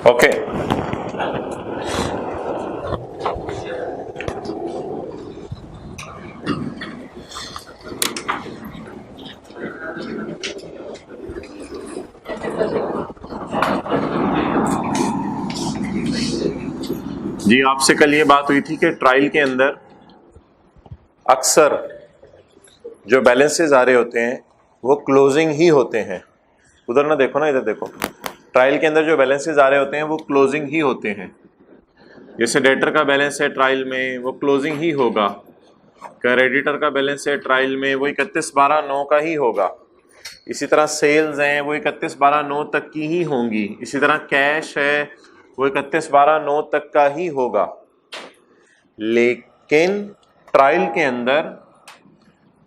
Okay जी, आपसे कल ये बात हुई थी कि ट्रायल के अंदर अक्सर जो बैलेंसेस आ रहे होते हैं वो क्लोजिंग ही होते हैं। उधर ना देखो ना, इधर देखो। ट्रायल के अंदर जो बैलेंसेस आ रहे होते हैं वो क्लोजिंग ही होते हैं। जैसे डेटर का बैलेंस है ट्रायल में, वो क्लोजिंग ही होगा। क्रेडिटर का बैलेंस है ट्रायल में, वो 31/12/9 का ही होगा। इसी तरह सेल्स हैं, वो 31/12/9 तक की ही होंगी। इसी तरह कैश है, वो 31/12/9 तक का ही होगा। लेकिन ट्रायल के अंदर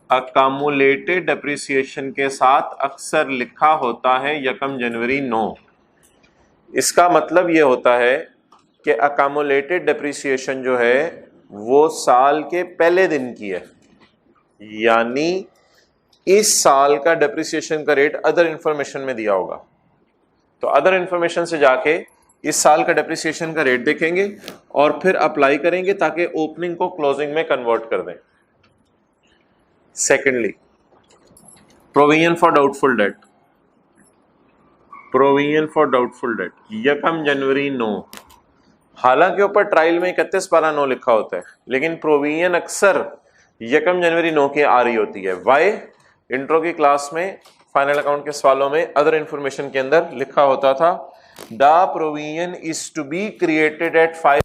अकामुलेटेड डेप्रिसिएशन के साथ अक्सर लिखा होता है 1 जनवरी 9। इसका मतलब ये होता है कि अकामुलेटेड डेप्रिसिएशन जो है वो साल के पहले दिन की है, यानी इस साल का डेप्रिसिएशन का रेट अदर इंफॉर्मेशन में दिया होगा। तो अदर इंफॉर्मेशन से जाके इस साल का डेप्रिसिएशन का रेट देखेंगे और फिर अप्लाई करेंगे ताकि ओपनिंग को क्लोजिंग में कन्वर्ट कर दें। Secondly, provision for doubtful debt. Provision for doubtful debt 1 जनवरी 9। हालांकि ऊपर ट्रायल में 31/12/9 लिखा होता है, लेकिन प्रोविजन अक्सर 1 जनवरी 9 की आ रही होती है। वाई? इंट्रो की क्लास में फाइनल अकाउंट के सवालों में अदर इंफॉर्मेशन के अंदर लिखा होता था the provision is to be created at 5।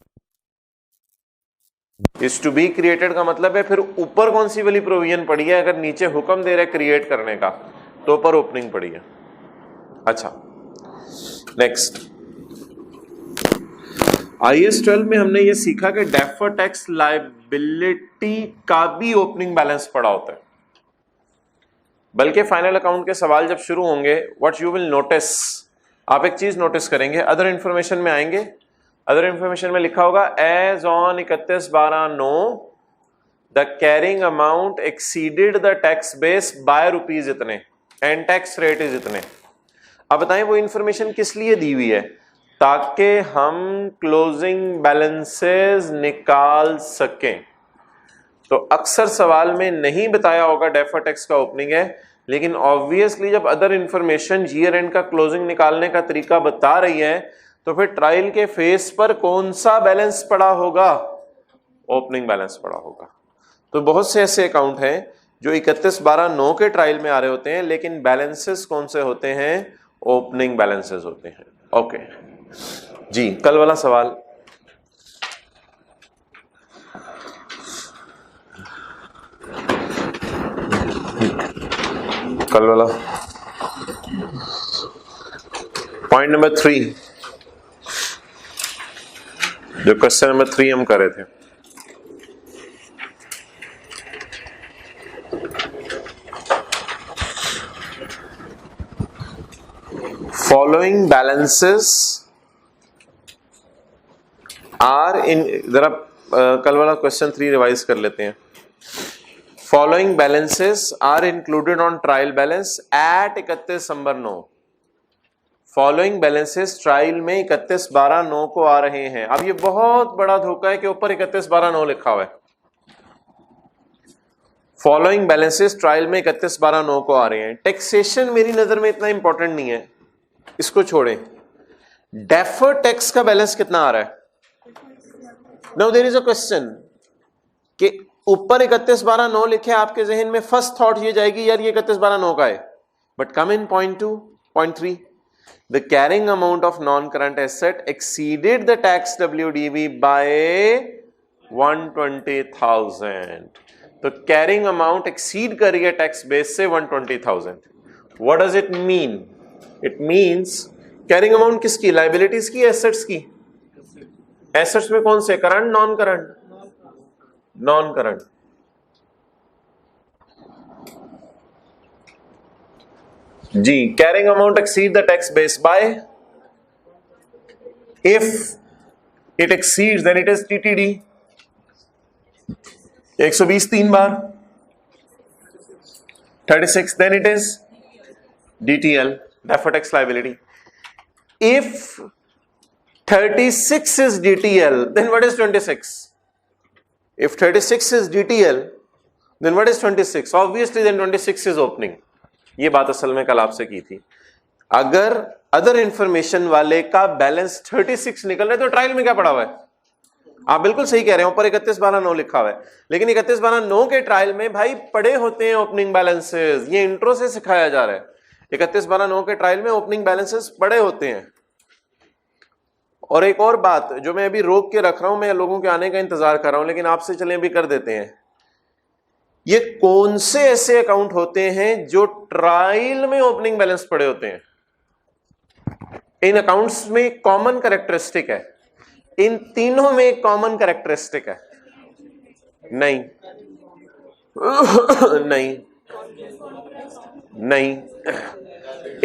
Is to be created का मतलब है फिर ऊपर कौन सी वाली प्रोविजन पड़ी है। अगर नीचे हुक्म दे रहा है क्रिएट करने का तो ऊपर ओपनिंग पड़ी है। अच्छा, नेक्स्ट, IAS 12 में हमने ये सीखा कि डेफर्ड टैक्स लायबिलिटी का भी ओपनिंग बैलेंस पड़ा होता है। बल्कि फाइनल अकाउंट के सवाल जब शुरू होंगे, व्हाट यू विल नोटिस, आप एक चीज नोटिस करेंगे, अदर इंफॉर्मेशन में आएंगे, अदर इंफॉर्मेशन में लिखा होगा as on 31/12/9 the carrying amount exceeded the tax base by rupees इतने एंड टैक्स रेट इज इतने। अब बताएं वो इंफॉर्मेशन किस लिए दी हुई है? ताकि हम क्लोजिंग बैलेंसेस निकाल सकें। तो अक्सर सवाल में नहीं बताया होगा डेफर्ड टैक्स का ओपनिंग है, लेकिन ऑब्वियसली जब अदर इंफॉर्मेशन ईयर एंड का क्लोजिंग निकालने का तरीका बता रही है तो फिर ट्रायल के फेस पर कौन सा बैलेंस पड़ा होगा? ओपनिंग बैलेंस पड़ा होगा। तो बहुत से ऐसे अकाउंट हैं जो 31/12/9 के ट्रायल में आ रहे होते हैं, लेकिन बैलेंसेस कौन से होते हैं? ओपनिंग बैलेंसेस होते हैं। ओके जी, कल वाला सवाल। कल वाला पॉइंट नंबर 3, जो क्वेश्चन नंबर 3 हम कर रहे थे, फॉलोइंग बैलेंसेस आर इन, जरा कल वाला क्वेश्चन 3 रिवाइज कर लेते हैं। Following balances are included on trial balance at 31/9। Following balances trial में 31/12/9 को आ रहे हैं। अब ये बहुत बड़ा धोखा है कि ऊपर 31/12/9 लिखा हुआ है। फॉलोइंग बैलेंसेस ट्रायल में 31/12/9 को आ रहे हैं। टैक्सेशन मेरी नजर में इतना इंपॉर्टेंट नहीं है, इसको छोड़ें। डेफर्ड टैक्स का बैलेंस कितना आ रहा है? Now there is a question कि ऊपर 31/12/9 लिखे, आपके जहन में फर्स्ट थॉट ये जाएगी यार ये 31/12/9 का है। But come in point 2, point 3, the carrying amount of non current asset exceeded the tax WDV by 120,000। तो कैरिंग अमाउंट एक्सीड कर रही है टैक्स बेस से 120,000। What does it mean? It means carrying amount किसकी? लायबिलिटीज की, assets की? Assets में कौन से? Current, non current? Non current. जी, carrying amount exceed the tax base by, if it exceeds then it is TTD 120 3 बार, 36 then it is DTL, deferred tax liability. If 36 is DTL, then what is 26? If 36 is DTL, then what is 26? Obviously then 26 is opening. ये बात असल में कल आपसे की थी. अगर अदर इंफॉर्मेशन वाले का बैलेंस 36 निकल रहा है तो ट्रायल में क्या पड़ा हुआ है? आप बिल्कुल सही कह रहे हैं, ऊपर 31/12/9 लिखा हुआ है, लेकिन 31/12/9 के ट्रायल में भाई पड़े होते हैं ओपनिंग बैलेंसेस. ये इंट्रो से सिखाया जा रहा है. 31/12/9 के ट्रायल में ओपनिंग बैलेंसेस पड़े होते हैं. और एक और बात जो मैं अभी रोक के रख रहा हूं, मैं लोगों के आने का इंतजार कर रहा हूं, लेकिन आपसे चलें अभी कर देते हैं. ये कौन से ऐसे अकाउंट होते हैं जो ट्रायल में ओपनिंग बैलेंस पड़े होते हैं? इन अकाउंट्स में कॉमन कैरेक्टरिस्टिक है. इन तीनों में कॉमन कैरेक्टरिस्टिक है? नहीं नहीं नहीं.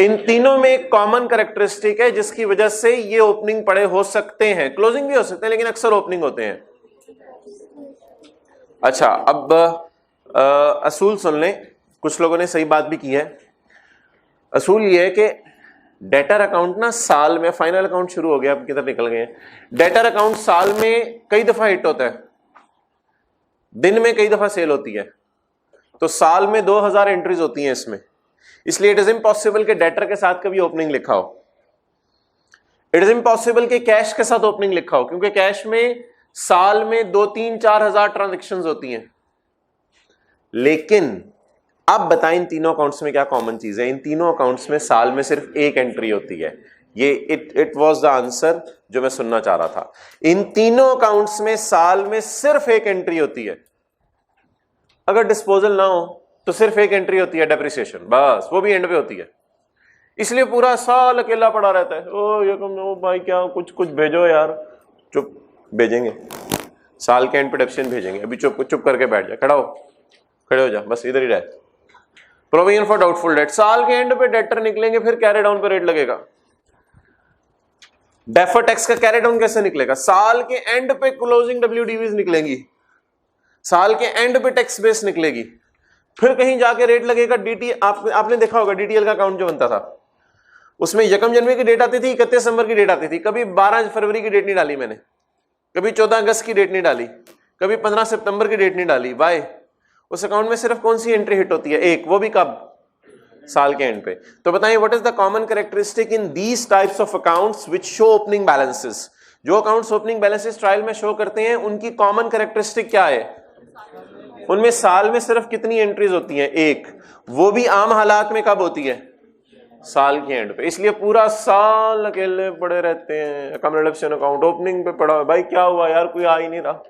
इन तीनों में कॉमन कैरेक्टरिस्टिक है जिसकी वजह से ये ओपनिंग पड़े हो सकते हैं. क्लोजिंग भी हो सकते हैं लेकिन अक्सर ओपनिंग होते हैं. अच्छा, अब असूल सुन लें. कुछ लोगों ने सही बात भी की है. असूल ये है कि डेटर अकाउंट ना साल में, फाइनल अकाउंट शुरू हो गया, अब किधर निकल गए. डेटर अकाउंट साल में कई दफा हिट होता है, दिन में कई दफा सेल होती है, तो साल में 2000 एंट्रीज होती हैं इसमें. इसलिए इट इज इम्पॉसिबल कि डेटर के साथ कभी ओपनिंग लिखा हो. इट इज इम्पॉसिबल कि कैश के साथ ओपनिंग लिखा हो, क्योंकि कैश में साल में 2-3-4 हजार ट्रांजेक्शंस होती हैं. लेकिन अब बताएं इन तीनों अकाउंट्स में क्या कॉमन चीज है? इन तीनों अकाउंट्स में साल में सिर्फ एक एंट्री होती है. ये इट वाज द आंसर जो मैं सुनना चाह रहा था. इन तीनों अकाउंट्स में साल में सिर्फ एक एंट्री होती है. अगर डिस्पोजल ना हो तो सिर्फ एक एंट्री होती है, डेप्रिसिएशन, बस, वो भी एंड पे होती है. इसलिए पूरा साल अकेला पड़ा रहता है. ओ भाई क्या कुछ भेजो यार. चुप, भेजेंगे साल के एंड पे डेप्रिसिएशन भेजेंगे. अभी चुप करके बैठ जा, खड़े हो जा, बस इधर ही रह. प्रोविजन फॉर डाउटफुल डेट, साल के एंड पे डेटर निकलेंगे, फिर कैरी डाउन पे रेट लगेगा. डेफर टैक्स का कैरी डाउन कैसे निकलेगा? साल के एंड पे क्लोजिंग WDVs निकलेंगी, साल के एंड पे टैक्स बेस निकलेगी, फिर कहीं जाके रेट लगेगा. आपने देखा होगा DTL का अकाउंट जो बनता था उसमें 1 जनवरी की डेट आती थी, 31 दिसंबर की डेट आती थी. कभी 12 फरवरी की डेट नहीं डाली मैंने, कभी 14 अगस्त की डेट नहीं डाली, कभी 15 सितंबर की डेट नहीं डाली. वाई? उस अकाउंट में सिर्फ कौन सी एंट्री हिट होती है? एक, वो भी कब? साल के एंड पे. तो बताइए what is the common characteristic in these types of accounts which show opening balances? जो अकाउंट्स ओपनिंग बैलेंसेस ट्रायल में शो करते हैं उनकी कॉमन कैरेक्टरिस्टिक क्या है? उनमें साल में सिर्फ कितनी एंट्रीज होती हैं? एक, वो भी आम हालात में कब होती है? साल के एंड पे. इसलिए पूरा साल अकेले पड़े रहते हैं. अकाउंट अकाउंट ओपनिंग पे पड़ा है, भाई क्या हुआ यार, कोई आ ही नहीं रहा.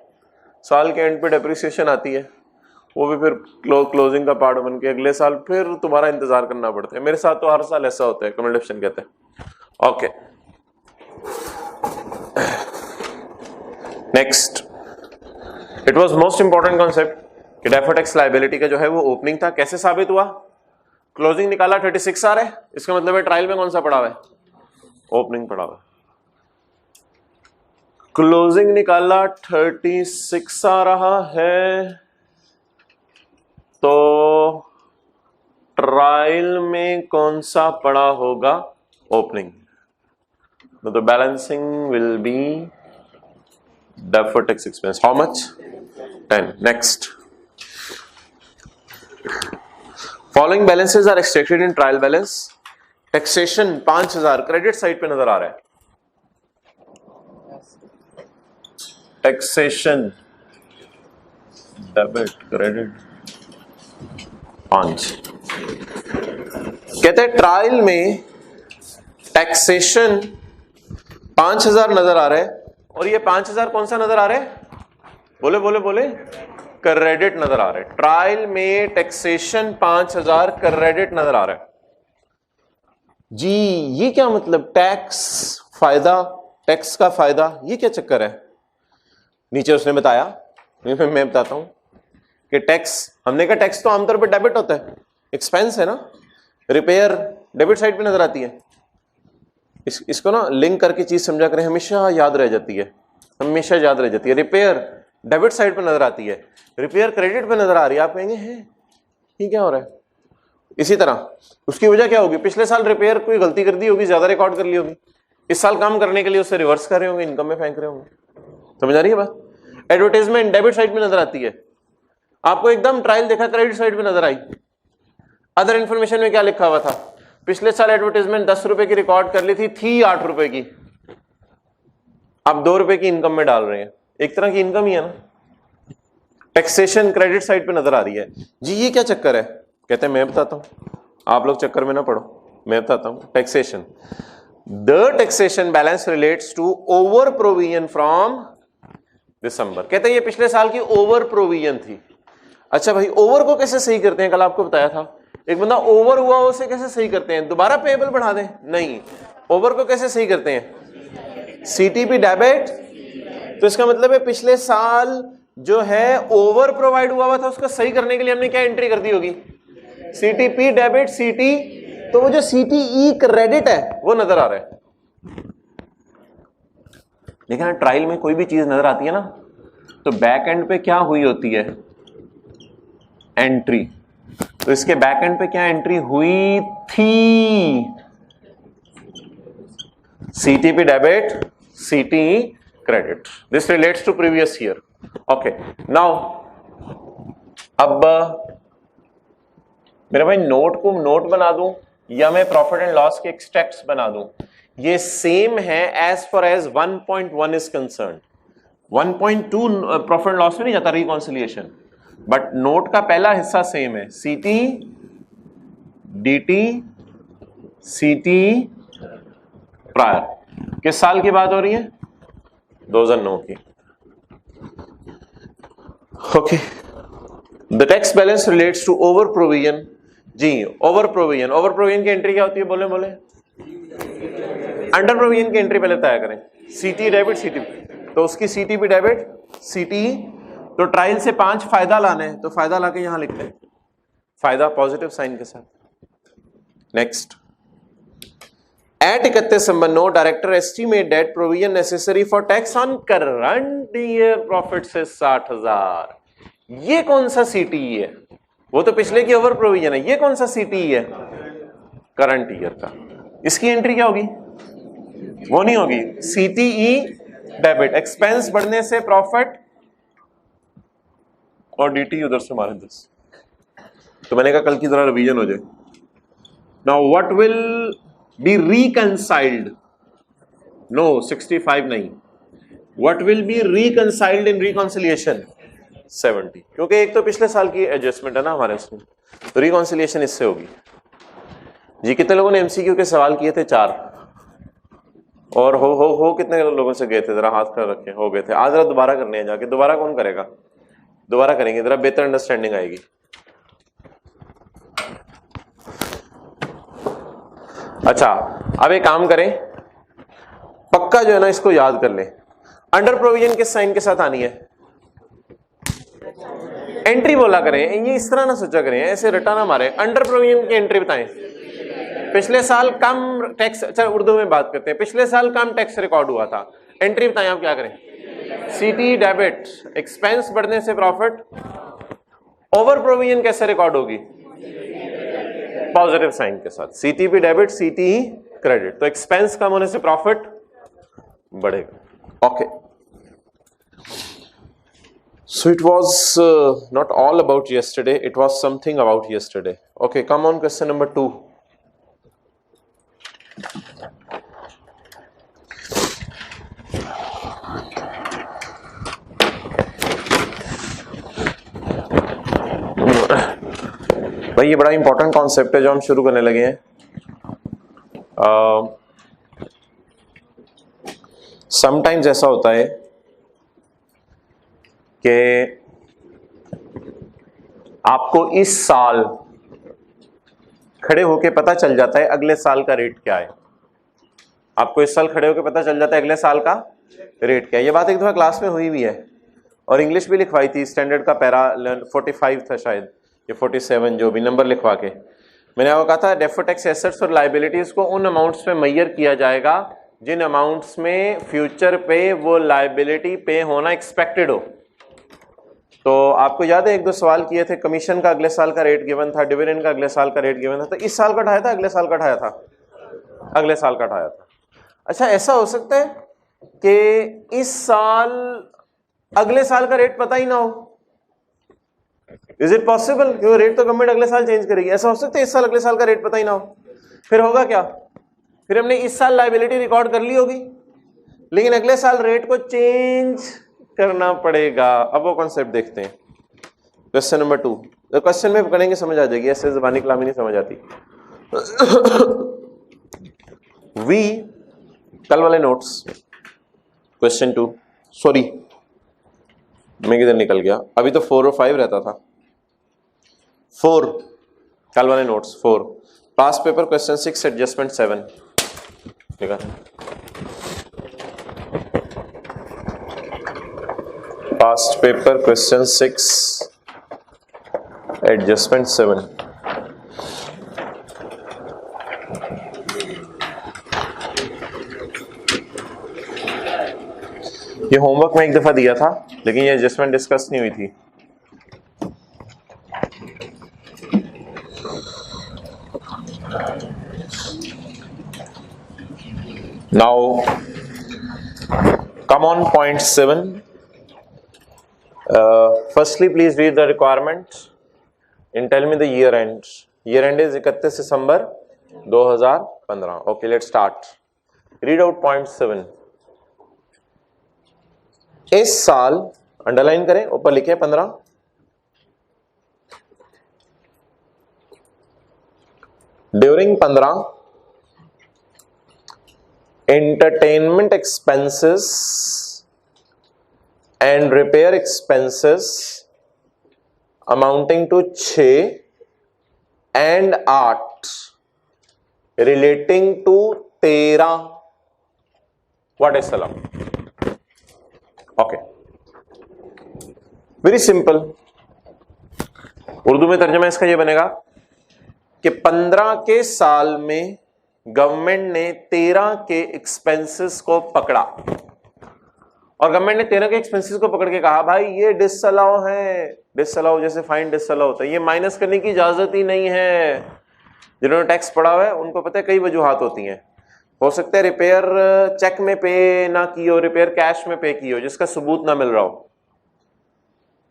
साल के एंड पे डेप्रिसिएशन आती है, वो भी फिर क्लोजिंग का पार्ट बन के अगले साल फिर तुम्हारा इंतजार करना पड़ता है. मेरे साथ तो हर साल ऐसा होता है, कम्युनिकेशन कहते हैं. Okay, next. It was most important concept कि डेफर्ड टैक्स लायबिलिटी का जो है वो ओपनिंग था. कैसे साबित हुआ? क्लोजिंग निकाला 36 आ रहा है, इसका मतलब है ट्रायल में कौन सा पड़ा हुआ है? ओपनिंग पड़ा हुआ है. क्लोजिंग निकाला 36 आ रहा है, तो ट्रायल में कौन सा पड़ा होगा? ओपनिंग. तो balancing will be deferred tax expense. How much? 10. Next. Following balances are extracted in trial balance. Taxation 5000 credit side पे नजर आ रहा है. Taxation debit credit 5. कहते हैं ट्रायल में टैक्सेशन 5000 नजर आ रहा है, और ये 5000 कौन सा नजर आ रहा है? बोले क्रेडिट नजर आ रहा है. ट्रायल में टैक्सेशन 5000 क्रेडिट नजर आ रहा है. जी ये क्या मतलब? टैक्स फायदा, टैक्स का फायदा, ये क्या चक्कर है? नीचे उसने बताया, मैं बताता हूं कि टैक्स, हमने कहा टैक्स तो आमतौर पर डेबिट होता है, एक्सपेंस है ना. रिपेयर डेबिट साइड पे नजर आती है. इसको ना लिंक करके चीज समझा करें, हमेशा याद रह जाती है, हमेशा याद रह जाती है. रिपेयर डेबिट साइड पे नजर आती है, रिपेयर क्रेडिट पे नजर आ रही है. आप कहेंगे हैं ये क्या हो रहा है? इसी तरह उसकी वजह क्या होगी? पिछले साल रिपेयर कोई गलती कर दी होगी, ज्यादा रिकॉर्ड कर ली होगी, इस साल काम करने के लिए उससे रिवर्स कर रहे होंगे, इनकम में फेंक रहे होंगे। समझ आ रही है बात? एडवर्टाइजमेंट डेबिट साइड पे नजर आती है, आपको एकदम ट्रायल देखा क्रेडिट साइड पे नजर आई। अदर इंफॉर्मेशन में क्या लिखा हुआ था? पिछले साल एडवर्टाइजमेंट 10 रुपए की रिकॉर्ड कर ली थी 8 रुपए की, आप 2 रुपए की इनकम में डाल रहे हैं, एक तरह की इनकम ही है ना। टैक्सेशन क्रेडिट साइड पे नजर आ रही है जी। ये क्या चक्कर है? कहते हैं मैं बताता हूं, आप लोग चक्कर में ना पड़ो, मैं बताता हूं। Taxation, the taxation balance relates to over provision from December. कहते हैं ये पिछले साल की ओवर प्रोविजन थी। अच्छा भाई, ओवर को कैसे सही करते हैं? कल आपको बताया था, एक बंदा ओवर हुआ उसे कैसे सही करते हैं? दोबारा पेएबल बढ़ा दें? नहीं, ओवर को कैसे सही करते हैं? CTP debit. तो इसका मतलब है पिछले साल जो है ओवर प्रोवाइड हुआ था, उसको सही करने के लिए हमने क्या एंट्री कर दी होगी? सीटीपी डेबिट सीटी। तो वो जो सीटीई क्रेडिट है वो नजर आ रहा है। लेकिन ट्रायल में कोई भी चीज नजर आती है ना, तो बैक एंड पे क्या हुई होती है? एंट्री। तो इसके बैक एंड पे क्या एंट्री हुई थी? CTP debit CTE credit. This relates to previous year. Okay, now अब मेरे भाई नोट को नोट बना दूं या मैं प्रॉफिट एंड लॉस के एक्सट्रैक्ट्स बना दूं? ये सेम है as far as 1.1 is concern. 1.2 profit and loss में नहीं जाता रिकॉन्सिलिएशन, बट नोट का पहला हिस्सा सेम है। सीटी डीटी सीटी प्रायर। किस साल की बात हो रही है? 2009 की। Okay, the tax balance relates to over provision. जी, ओवर प्रोविजन। ओवर प्रोविजन की एंट्री क्या होती है? बोले बोले। अंडर प्रोविजन की एंट्री पहले तय करें। सीटी डेबिट सीटी, तो उसकी सीटीपी डेबिट सीटी। तो ट्रायल से 5 फायदा लाने हैं, तो फायदा लाके यहां लिखते हैं, फायदा पॉजिटिव साइन के साथ। Next, at 31 December no director estimate that provision necessary for tax on current year profit से 60,000। ये कौन सा सीटीई है? वो तो पिछले की ओवर प्रोविजन है। ये कौन सा सीटीई है? करंट ईयर का। इसकी एंट्री क्या होगी? वो नहीं होगी। सीटीई डेबिट, एक्सपेंस बढ़ने से प्रॉफिट, और डीटी उधर से मारे 10। तो मैंने कहा कल की तरह रिवीजन हो जाए। Now what will be reconciled? No, 65 नहीं। What will be reconciled in reconciliation? 70, क्योंकि एक तो पिछले साल की एडजस्टमेंट है ना हमारे उसमें, तो रिकॉन्सिलिएशन इससे होगी। जी, कितने लोगों ने एमसीक्यू के सवाल किए थे? 4। और हो कितने लोगों से गए थे? जरा हाथ कर रखे। हो गए थे। आज जरा दोबारा करने हैं जाके। दोबारा कौन करेगा? दोबारा करेंगे, जरा बेहतर अंडरस्टैंडिंग आएगी। अच्छा, अब एक काम करें, पक्का जो है ना इसको याद कर ले। अंडर प्रोविजन किस साइन के साथ आनी है? एंट्री बोला करें, ये इस तरह ना सोचा करें, ऐसे रटा ना मारे। अंडर प्रोविजन की एंट्री बताएं। पिछले साल कम टैक्स, अच्छा उर्दू में बात करते हैं, पिछले साल कम टैक्स रिकॉर्ड हुआ था, एंट्री बताएं आप क्या करें? सीटी डेबिट, एक्सपेंस बढ़ने से प्रॉफिट। ओवर प्रोविजन कैसे रिकॉर्ड होगी? पॉजिटिव साइन के साथ। सीटीपी डेबिट सीटी क्रेडिट, तो एक्सपेंस कम होने से प्रॉफिट बढ़ेगा। Okay, so it was not all about yesterday, it was something about yesterday. Okay, come on, question number 2. भाई ये बड़ा इंपॉर्टेंट कॉन्सेप्ट है जो हम शुरू करने लगे हैं। समटाइम्स ऐसा होता है कि आपको इस साल खड़े होके पता चल जाता है अगले साल का रेट क्या है। आपको इस साल खड़े होके पता चल जाता है अगले साल का रेट क्या है। ये बात एक दफा क्लास में हुई भी है और इंग्लिश भी लिखवाई थी। स्टैंडर्ड का पैरा 45 था शायद, ये 47, जो भी नंबर लिखवा के मैंने आपको कहा था, डेफर्ड टैक्स एसेट्स और लायबिलिटीज को उन अमाउंट्स में मेजर किया जाएगा जिन अमाउंट्स में फ्यूचर पे वो लायबिलिटी पे होना एक्सपेक्टेड हो। तो आपको याद है 1-2 सवाल किए थे, कमीशन का अगले साल का रेट गिवन था, डिविडेंड का अगले साल का रेट गिवन था। तो इस साल का उठाया था, अगले साल का उठाया था, अगले साल का उठाया था। अच्छा ऐसा हो सकता है कि इस साल अगले साल का रेट पता ही ना हो? Is it possible? क्योंकि रेट तो गवर्नमेंट अगले साल चेंज करेगी, ऐसा हो सकता है इस साल अगले साल का रेट पता ही ना हो? फिर होगा क्या? फिर हमने इस साल लायबिलिटी रिकॉर्ड कर ली होगी, लेकिन अगले साल रेट को चेंज करना पड़ेगा। अब वो कॉन्सेप्ट देखते हैं। क्वेश्चन नंबर 2, तो क्वेश्चन में पकड़ेंगे समझ आ जाएगी, ऐसे ज़बानी कलामी नहीं समझ आती। वी कल वाले नोट्स, क्वेश्चन 2, सॉरी मैं किधर निकल गया, अभी तो 4 और 5 रहता था। 4 कल वाले notes, 4 past paper question 6 adjustment 7 देखा था। Past paper question 6 adjustment 7। ये होमवर्क में एक दफा दिया था, लेकिन ये एडजस्टमेंट डिस्कस नहीं हुई थी। Now come on point 7। Firstly please read the requirement and tell me the year end. Year end is 31 December 2015। Okay let's start. Read out point 7। इस साल, अंडरलाइन करें, ऊपर लिखे 15, during 15 entertainment expenses and repair expenses amounting to 6 and 8 relating to 13 what is सलाम। Okay very simple. Urdu में तर्जुमा इसका ये बनेगा कि 15 के साल में गवर्नमेंट ने 13 के एक्सपेंसेस को पकड़ा, और गवर्नमेंट ने 13 के एक्सपेंसेस को पकड़ के कहा भाई ये डिसअलाउ है। डिसअलाउ जैसे फाइन डिसअलाउ होता है, ये माइनस करने की इजाजत ही नहीं है। जिन्होंने टैक्स पढ़ा हुआ है उनको पता है कई वजूहात होती हैं। हो सकता है रिपेयर चेक में पे ना की हो, रिपेयर कैश में पे की हो जिसका सबूत ना मिल रहा हो।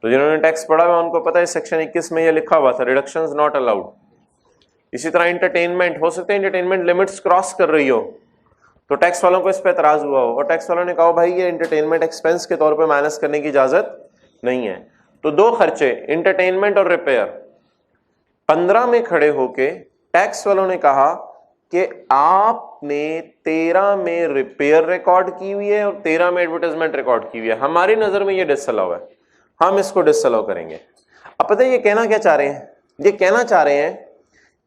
तो जिन्होंने टैक्स पढ़ा हुआ है उनको पता है सेक्शन 21 में ये लिखा हुआ था, रिडक्शंस नॉट अलाउड। इसी तरह एंटरटेनमेंट, हो सकता है एंटरटेनमेंट लिमिट्स क्रॉस कर रही हो, तो टैक्स वालों को इस पर एतराज हुआ हो और टैक्स वालों ने कहा भाई ये एंटरटेनमेंट एक्सपेंस के तौर पे माइनस करने की इजाजत नहीं है। तो दो खर्चे, एंटरटेनमेंट और रिपेयर, 15 में खड़े होके टैक्स वालों ने कहा कि आपने 13 में रिपेयर रिकॉर्ड की हुई है और 13 में एडवर्टाइजमेंट रिकॉर्ड की हुई है, हमारी नजर में ये डिसअलाउ है, हम इसको डिसअलाउ करेंगे। अब पता है ये कहना क्या चाह रहे हैं? ये कहना चाह रहे हैं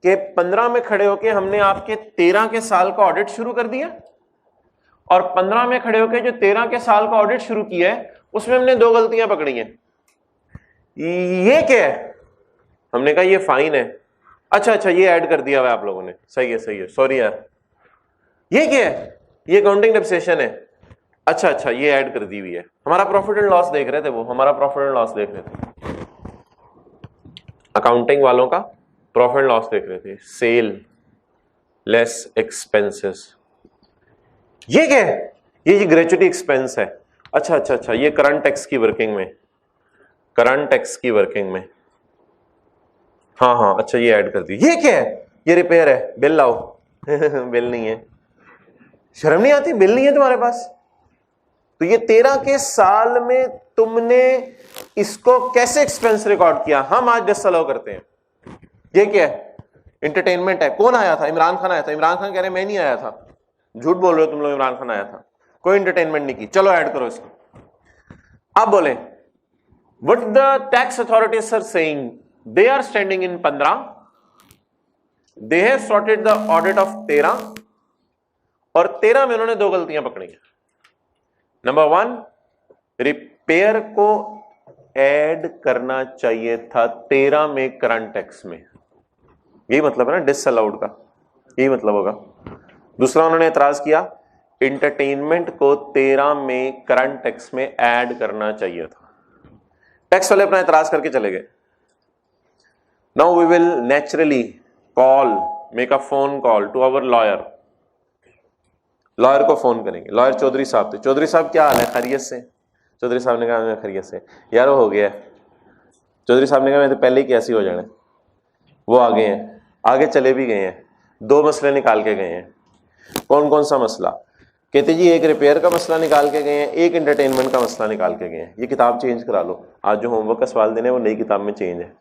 कि 15 में खड़े होके हमने आपके 13 के साल का ऑडिट शुरू कर दिया, और 15 में खड़े होके जो 13 के साल का ऑडिट शुरू किया है उसमें हमने 2 गलतियां पकड़ी हैं। ये क्या है? हमने कहा ये फाइन है। अच्छा ये ऐड कर दिया हुआ आप लोगों ने, सही है, सॉरी यार। ये क्या है? ये काउंटिंग डेप्रिसिएशन है। अच्छा ये ऐड कर दी हुई है। हमारा प्रॉफिट एंड लॉस देख रहे थे, वो हमारा प्रॉफिट एंड लॉस देख रहे थे, अकाउंटिंग वालों का प्रॉफिट एंड लॉस देख रहे थे, सेल लेस एक्सपेंसेस। ये क्या है? ये ग्रेचुटी एक्सपेंस है। अच्छा ये करंट टैक्स की वर्किंग में, करंट टैक्स की वर्किंग में, हाँ अच्छा ये ऐड कर दी। ये क्या है? ये रिपेयर है, बिल लाओ। बिल नहीं है, शर्म नहीं आती? बिल नहीं है तुम्हारे पास? तो ये 13 के साल में तुमने इसको कैसे एक्सपेंस रिकॉर्ड किया? हम आज डिसअलाउ करते हैं। ये क्या है? एंटरटेनमेंट है। कौन आया था? इमरान खान आया था। इमरान खान कह रहे मैं नहीं आया था। झूठ बोल रहे हो तुम लोग, इमरान खान आया था, कोई एंटरटेनमेंट नहीं की, चलो ऐड करो इसको। अब बोले what the tax authorities are saying, they are standing in 15, they have sorted the audit of 13, और 13 में उन्होंने 2 गलतियां पकड़ी हैं। नंबर 1, रिपेयर को ऐड करना चाहिए था 13 में करंट टैक्स में, यही मतलब है ना डिसअलाउड का, यही मतलब होगा। दूसरा उन्होंने एतराज किया एंटरटेनमेंट को 13 में करंट टैक्स में ऐड करना चाहिए था। टैक्स वाले अपना एतराज करके चले गए। Now we will naturally make a phone call to our lawyer. Lawyer को फोन करेंगे, लॉयर चौधरी साहब थे, चौधरी साहब क्या हाल है, खैरियत से? चौधरी साहब ने कहा मैं खैरियत से। यार वो हो गया है। चौधरी साहब ने कहा मैं तो पहले ही कैसी हो जाना। वो आ गए हैं, आगे चले भी गए हैं, 2 मसले निकाल के गए हैं। कौन कौन सा मसला? कहते जी एक रिपेयर का मसला निकाल के गए हैं, एक एंटरटेनमेंट का मसला निकाल के गए हैं। ये किताब चेंज करा लो, आज जो होमवर्क का सवाल देने वो नई किताब में चेंज है,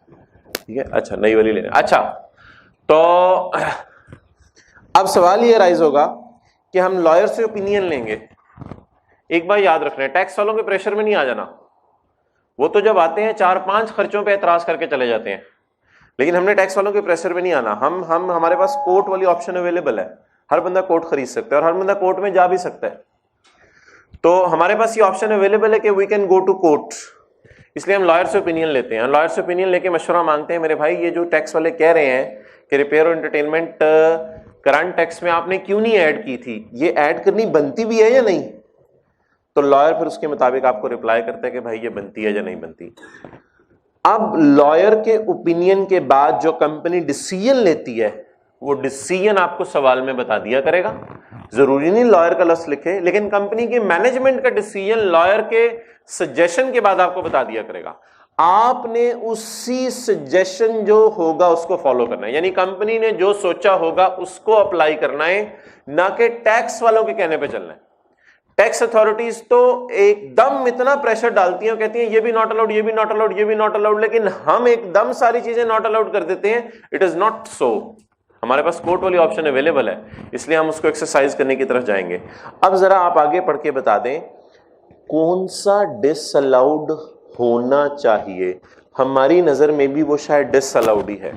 ठीक है? अच्छा नई वाली लेना। अच्छा तो अब सवाल ये राइज होगा कि हम लॉयर से ओपिनियन लेंगे। एक बार याद रखना है, टैक्स वालों के प्रेशर में नहीं आ जाना। वो तो जब आते हैं 4-5 खर्चों पे एतराज करके चले जाते हैं, लेकिन हमने टैक्स वालों के प्रेशर में नहीं आना। हम हमारे पास कोर्ट वाली ऑप्शन अवेलेबल है, हर बंदा कोर्ट खरीद सकता है और हर बंदा कोर्ट में जा भी सकता है। तो हमारे पास ये ऑप्शन अवेलेबल है कि we can go to court, इसलिए हम लॉयर से ओपिनियन लेते हैं। लॉयर से ओपिनियन लेके मशवरा मांगते हैं, मेरे भाई ये जो टैक्स वाले कह रहे हैं कि रिपेयर और एंटरटेनमेंट करंट टैक्स में आपने क्यों नहीं ऐड की थी, ये ऐड करनी बनती भी है या नहीं? तो लॉयर फिर उसके मुताबिक आपको रिप्लाई करता है कि भाई ये बनती है या नहीं बनती। अब लॉयर के ओपिनियन के बाद जो कंपनी डिसीजन लेती है, वो डिसीजन आपको सवाल में बता दिया करेगा। जरूरी नहीं लॉयर का लफ्ज लिखे, लेकिन कंपनी के मैनेजमेंट का डिसीजन लॉयर के सजेशन के बाद आपको बता दिया करेगा। आपने उसी सजेशन जो होगा उसको फॉलो करना है, यानी कंपनी ने जो सोचा होगा उसको अप्लाई करना है, ना कि टैक्स वालों के कहने पे चलना है। टैक्स अथॉरिटीज तो एकदम इतना प्रेशर डालती हैं, कहती हैं ये भी नॉट अलाउड, ये भी नॉट अलाउड, ये भी नॉट अलाउड, लेकिन हम एकदम सारी चीजें नॉट अलाउड कर देते हैं। It is not so. हमारे पास कोर्ट वाली ऑप्शन अवेलेबल है, इसलिए हम उसको एक्सरसाइज करने की तरफ जाएंगे। अब जरा आप आगे पढ़ के बता दें कौन सा डिसअलाउड होना चाहिए। हमारी नजर में भी वो शायद डिसअलाउड ही है।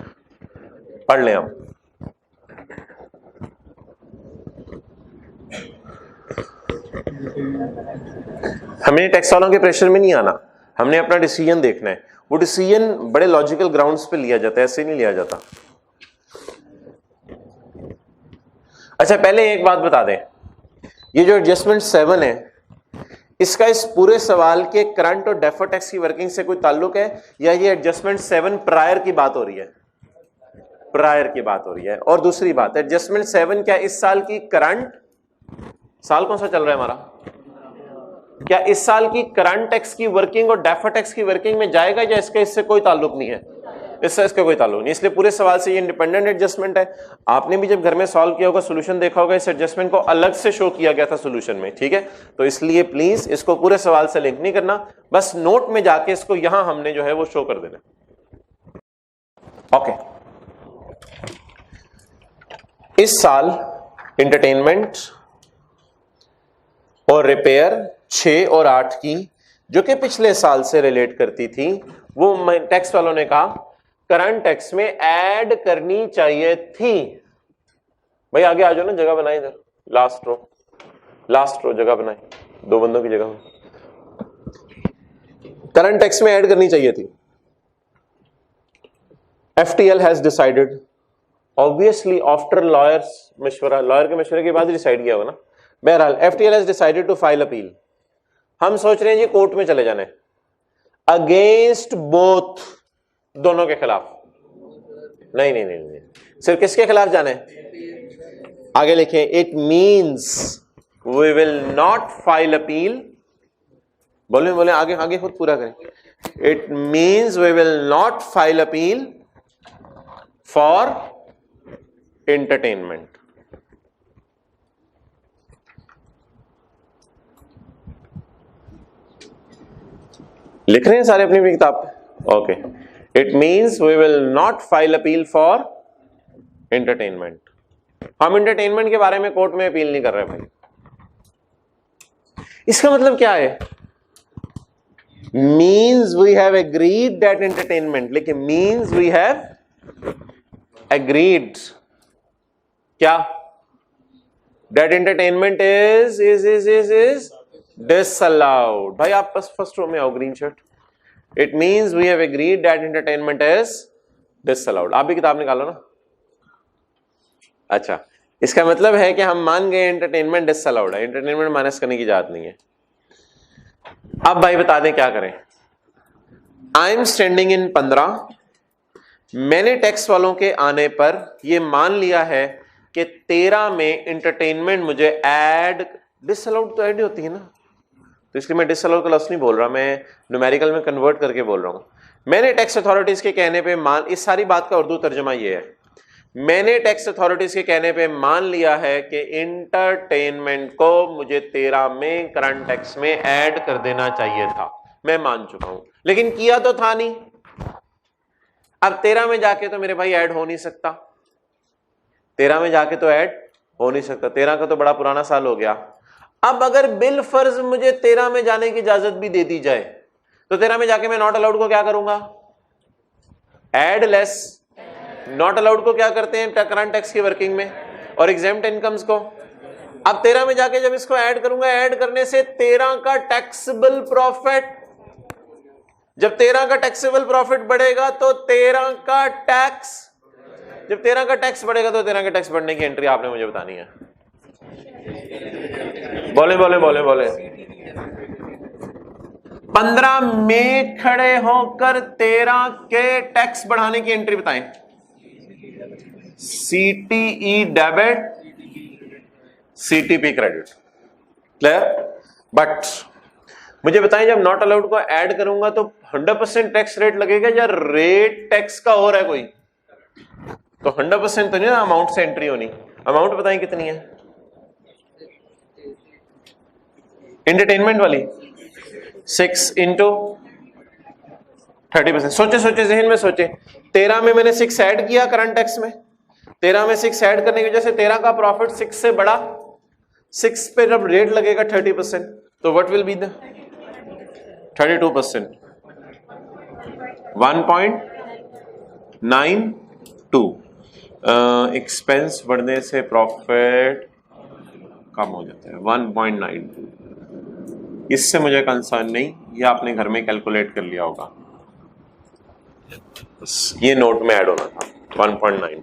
पढ़ लें हम। हमें टैक्स वालों के प्रेशर में नहीं आना, हमने अपना डिसीजन देखना है। वो डिसीजन बड़े लॉजिकल ग्राउंड्स पे लिया जाता है, ऐसे नहीं लिया जाता। अच्छा पहले एक बात बता दें, ये जो एडजस्टमेंट 7 है, इसका इस पूरे सवाल के करंट और डेफर्ड टैक्स की वर्किंग से कोई ताल्लुक है, या ये एडजस्टमेंट 7 प्रायर की बात हो रही है? प्रायर की बात हो रही है। और दूसरी बात, एडजस्टमेंट 7 क्या इस साल की करंट, साल कौन सा चल रहा है हमारा, क्या इस साल की करंट टैक्स की वर्किंग और डेफर्ड टैक्स की वर्किंग में जाएगा, या इसका इससे कोई ताल्लुक नहीं है? इससे इसका कोई ताल्लुक नहीं, इसलिए पूरे सवाल से ये इंडिपेंडेंट एडजस्टमेंट है। आपने भी जब घर में सॉल्व किया होगा, सोल्यूशन देखा होगा, इस एडजस्टमेंट को अलग से शो किया गया था सोल्यूशन में, ठीक है? तो इसलिए प्लीज इसको पूरे सवाल से लिंक नहीं करना, बस नोट में जाके इसको यहां हमने जो है वो शो कर देना। ओके, इस साल एंटरटेनमेंट और रिपेयर 6 और 8 की, जो कि पिछले साल से रिलेट करती थी, वो टैक्स वालों ने कहा करंट टैक्स में ऐड करनी चाहिए थी। भाई आगे आ जाओ ना, जगह बनाए इधर, लास्ट रो जगह बनाए, 2 बंदों की जगह। करंट टैक्स में ऐड करनी चाहिए थी। FTL has decided, obviously after lawyers मशवरा, लॉयर के मशवरे के बाद डिसाइड किया होगा ना। बहरहाल FTL has decided to file appeal. हम सोच रहे हैं जी कोर्ट में चले जाने, अगेंस्ट बोथ, दोनों के खिलाफ। नहीं नहीं नहीं, नहीं। सिर्फ किसके खिलाफ जाना है? आगे लिखें, it means we will not file appeal. बोले आगे आगे खुद पूरा करें। It means we will not file appeal for entertainment. लिख रहे हैं सारे अपनी किताब पे? Okay, it means we will not file appeal for entertainment. हम एंटरटेनमेंट के बारे में कोर्ट में अपील नहीं कर रहे भाई। इसका मतलब क्या है? Means we have agreed that entertainment, लेकिन मीन्स वी हैव एग्रीड क्या? That entertainment is disallowed। भाई आप बस फर्स्ट रो में आओ, green shirt. It means we have agreed that entertainment is disallowed. आप भी किताब निकालो ना। अच्छा, इसका मतलब है कि हम मान गए एंटरटेनमेंट डिसअलाउड है, एंटरटेनमेंट माइनस करने की इजाजत नहीं है। अब भाई बता दें क्या करें। I am standing in 15। मैंने टैक्स वालों के आने पर यह मान लिया है कि 13 में एंटरटेनमेंट मुझे ऐड, डिसअलाउड तो ऐड ही होती है ना, तो इसलिए मैं डिसअलाउड का लफ्ज़ नहीं बोल रहा, मैं न्यूमेरिकल में कन्वर्ट करके बोल रहा हूँ। मैंने टैक्स अथॉरिटीज के कहने पे मान, इस सारी बात का उर्दू तर्जुमा ये है, मैंने टैक्स अथॉरिटीज के कहने पे मान लिया है कि इंटरटेनमेंट को मुझे 13 में करंट टैक्स में ऐड कर देना चाहिए था, मैं मान चुका हूं, लेकिन किया तो था नहीं। अब 13 में जाके तो मेरे भाई ऐड हो नहीं सकता, 13 में जाके तो ऐड हो नहीं सकता, 13 का तो बड़ा पुराना साल हो गया। अब अगर बिल फर्ज मुझे 13 में जाने की इजाजत भी दे दी जाए तो 13 में जाके मैं नॉट अलाउड को क्या करूंगा, ऐड लेस। नॉट अलाउड को क्या करते हैं करंट टैक्स की वर्किंग में, और एग्जेम्प्ट इनकम्स को। अब 13 में जाके जब इसको ऐड करूंगा, ऐड करने से 13 का टैक्सेबल प्रॉफिट, जब 13 का टैक्सेबल प्रॉफिट बढ़ेगा तो 13 का टैक्स, जब 13 का टैक्स बढ़ेगा तो 13 का टैक्स बढ़ने की एंट्री आपने मुझे बतानी है। बोले बोले बोले बोले 15 में खड़े होकर 13 के टैक्स बढ़ाने की एंट्री बताएं। CTE debit, CTP credit, clear. But मुझे बताएं जब नॉट अलाउड को ऐड करूंगा तो 100% टैक्स रेट लगेगा या रेट टैक्स का हो रहा है कोई, तो 100% तो नहीं ना अमाउंट से एंट्री होनी। अमाउंट बताएं कितनी है एंटरटेनमेंट वाली, 6 इंटू 30%। सोचे सोचे जहन में सोचे, 13 में मैंने 6 ऐड किया करंट टैक्स में, 13 में 6 ऐड करने की वजह से 13 का प्रॉफिट 6 से बड़ा, 6 पे जब रेट लगेगा 30% तो what will be the 32%, 1.92। Expense बढ़ने से प्रॉफिट कम हो जाता है 1.92। इससे मुझे कंसर्न नहीं, ये आपने घर में कैलकुलेट कर लिया होगा, ये नोट में ऐड होना था 1.92।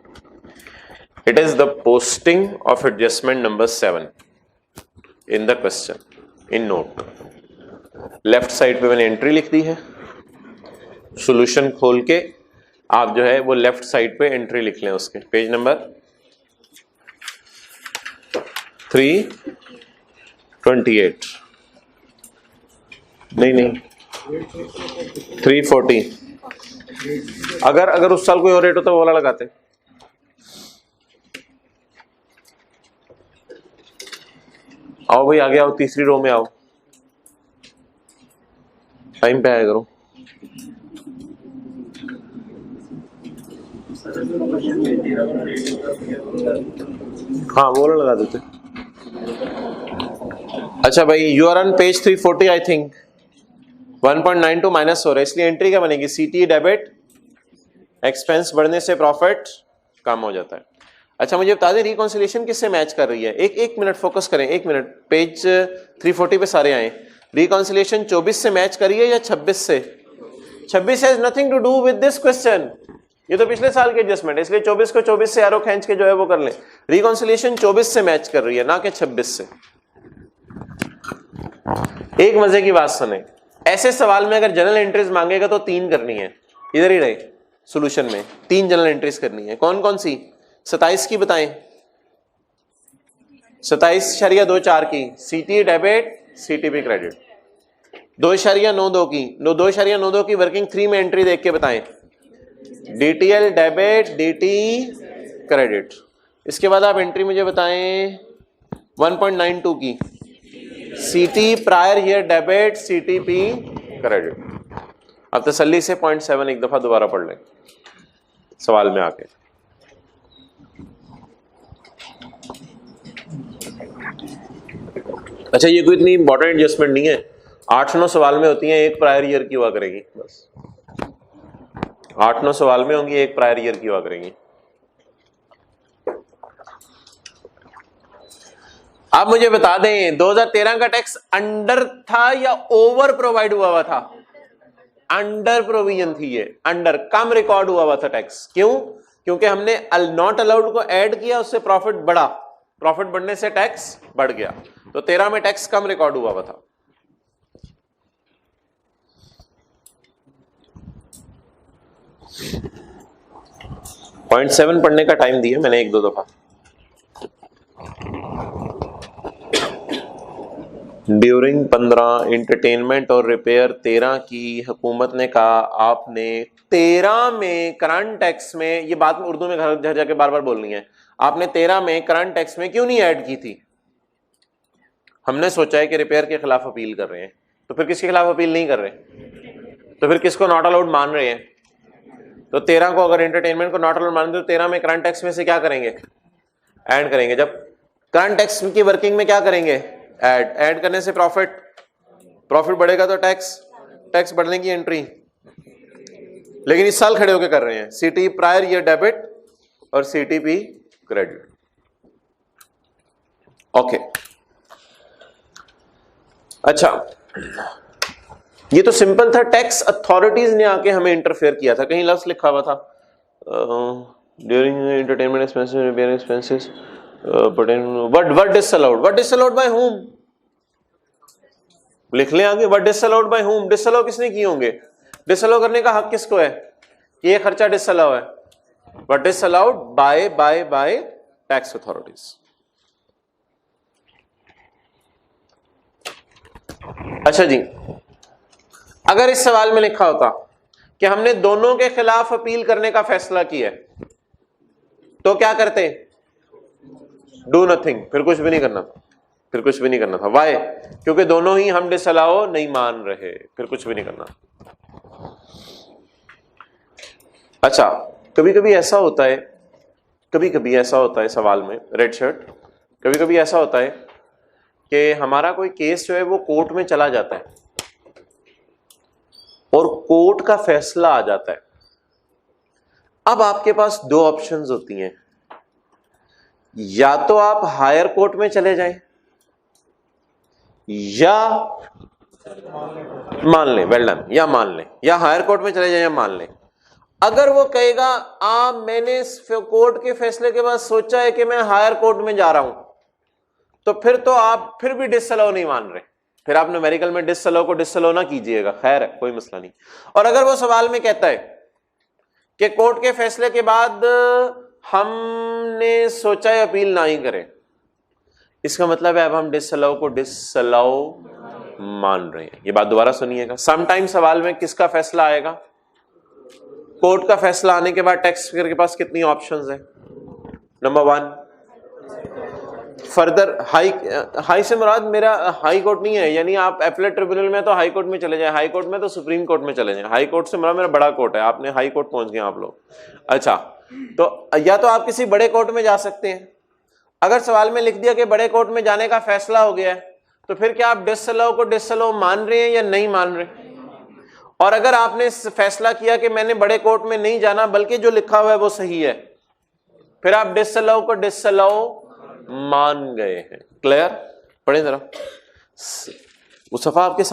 It is the posting of adjustment number 7 in the question in note. Left side पे मैंने एंट्री लिख दी है, सॉल्यूशन खोल के आप जो है वो लेफ्ट साइड पे एंट्री लिख लें उसके, पेज नंबर 328, नहीं 340। अगर उस साल कोई और रेट होता वो वाला लगाते। आओ भाई आगे आओ, तीसरी रो में आओ, टाइम पे आया करो। हाँ वो लगा देते। अच्छा भाई you are on page 340 I think, 1.92 minus हो रहा है, इसलिए एंट्री क्या बनेगी, सीटी डेबिट, एक्सपेंस बढ़ने से प्रॉफिट कम हो जाता है। अच्छा मुझे बता दें रिकॉन्सिलिएशन किससे मैच कर रही है, एक मिनट फोकस करें, एक मिनट, पेज 340 पे सारे आए। रिकॉन्सिलिएशन 24 से मैच करिए या 26 से? 26 has nothing to do with this question, ये तो पिछले साल की एडजस्टमेंट है, इसलिए 24 को 24 से एरो खींच के जो है वो कर लें। रिकॉन्सिलिएशन 24 से मैच कर रही है ना कि 26 से। एक मजे की बात सुने, ऐसे सवाल में अगर जनरल एंट्रीज मांगेगा तो 3 करनी है, इधर ही रहे सॉल्यूशन में 3 जनरल एंट्रीज करनी है। कौन कौन सी? 27 की बताएं, 27.24 की सीटी डेबिट सीटीपी क्रेडिट, 2.92 की 2.92 की वर्किंग 3 में एंट्री देख के बताएं, डीटीएल डेबिट डीटी क्रेडिट। इसके बाद आप एंट्री मुझे बताएं 1.92 की सीटी prior year debit CTP credit. अब तसल्ली से 0.7 एक दफा दोबारा पढ़ लें सवाल में आके। अच्छा ये कोई इतनी इंपॉर्टेंट एडजस्टमेंट नहीं है, 8-9 सवाल में होती हैं, एक प्रायर ईयर की हुआ करेगी बस, 8-9 सवाल में होंगी, एक प्रायर ईयर की हुआ करेगी। आप मुझे बता दें 2013 का टैक्स अंडर था या ओवर प्रोवाइड हुआ था? अंडर प्रोविजन थी ये, अंडर, कम रिकॉर्ड हुआ था टैक्स। क्यों? क्योंकि हमने नॉट अलाउड को ऐड किया, उससे प्रॉफिट बढ़ा, प्रॉफिट बढ़ने से टैक्स बढ़ गया, तो 13 में टैक्स कम रिकॉर्ड हुआ था। .7 पढ़ने का टाइम दिया मैंने 1-2 दफा। ड्यूरिंग 15 एंटरटेनमेंट और रिपेयर 13 की हुकूमत ने कहा आपने 13 में करंट टैक्स में, ये बात उर्दू में घर जाके बार बार बोलनी है, आपने 13 में करंट टैक्स में क्यों नहीं ऐड की थी? हमने सोचा है कि रिपेयर के खिलाफ अपील कर रहे हैं, तो फिर किसके खिलाफ अपील नहीं कर रहे? तो फिर किसको नॉट अलाउड मान रहे हैं? तो 13 को अगर एंटरटेनमेंट को नॉट अलाउड मान दे तो 13 में करंट टैक्स में से क्या करेंगे? ऐड करेंगे। जब करंट टैक्स की वर्किंग में क्या करेंगे? ऐड करने से प्रॉफिट बढ़ेगा तो टैक्स बढ़ने की एंट्री। लेकिन इस साल खड़े होकर कर रहे हैं सीटी प्रायर ईयर डेबिट और सीटीपी क्रेडिट। ओके, अच्छा, ये तो सिंपल था। टैक्स अथॉरिटीज ने आके हमें इंटरफेयर किया था, कहीं लफ्ज लिखा हुआ था during entertainment expenses, repair expenses, what disallowed? What disallowed by whom? लिख लें आगे, what disallowed by whom? Disallow किसने किए होंगे? डिसअलाउ करने का हक किसको है? ये खर्चा डिसअलाउ है, but disallowed by tax authorities. अच्छा जी, अगर इस सवाल में लिखा होता कि हमने दोनों के खिलाफ अपील करने का फैसला किया तो क्या करते? डू नथिंग, फिर कुछ भी नहीं करना था। वाई? क्योंकि दोनों ही हम डिसअलाउ नहीं मान रहे, फिर कुछ भी नहीं करना। अच्छा, कभी कभी ऐसा होता है सवाल में, रेड शर्ट, कभी कभी ऐसा होता है कि हमारा कोई केस जो है वो कोर्ट में चला जाता है और कोर्ट का फैसला आ जाता है। अब आपके पास दो ऑप्शंस होती हैं, या तो आप हायर कोर्ट में चले जाएं या मान लें, वेल डन, या मान लें, या हायर कोर्ट में चले जाएं या मान लें। अगर वो कहेगा मैंने कोर्ट के फैसले के बाद सोचा है कि मैं हायर कोर्ट में जा रहा हूं, तो फिर तो आप फिर भी डिसअलाउ नहीं मान रहे, फिर आप न्यूमेरिकल में डिसअलाउ को डिसअलाउ ना कीजिएगा, खैर है, कोई मसला नहीं। और अगर वो सवाल में कहता है कि कोर्ट के फैसले के बाद हमने सोचा है अपील ना ही करें, इसका मतलब है अब हम डिसअलाउ को डिसअलाउ मान रहे हैं। ये बात दोबारा सुनिएगा, समटाइम सवाल में किसका फैसला आएगा? कोर्ट का फैसला आने के बाद टैक्स पेयर के पास कितनी ऑप्शंस हैं? नंबर 1, फर्दर हाई से मुराद मेरा हाई कोर्ट नहीं है, यानी आप एपलेट ट्रिब्यूनल में तो हाई कोर्ट में चले जाएं, हाई कोर्ट में तो सुप्रीम कोर्ट में चले जाएं। हाई कोर्ट से मुराद मेरा बड़ा कोर्ट है, आपने हाई कोर्ट पहुंच गए आप लोग। अच्छा, तो या तो आप किसी बड़े कोर्ट में जा सकते हैं। अगर सवाल में लिख दिया कि बड़े कोर्ट में जाने का फैसला हो गया है, तो फिर क्या आप डिसअलाउ को डिसअलाउ मान रहे हैं या नहीं मान रहे? और अगर आपने फैसला किया कि मैंने बड़े कोर्ट में नहीं जाना बल्कि जो लिखा हुआ है वो सही है, फिर आप डिसअलाउ को डिसअलाउ मान गए हैं। क्लियर? पढ़ें जरा, वो सफा आपके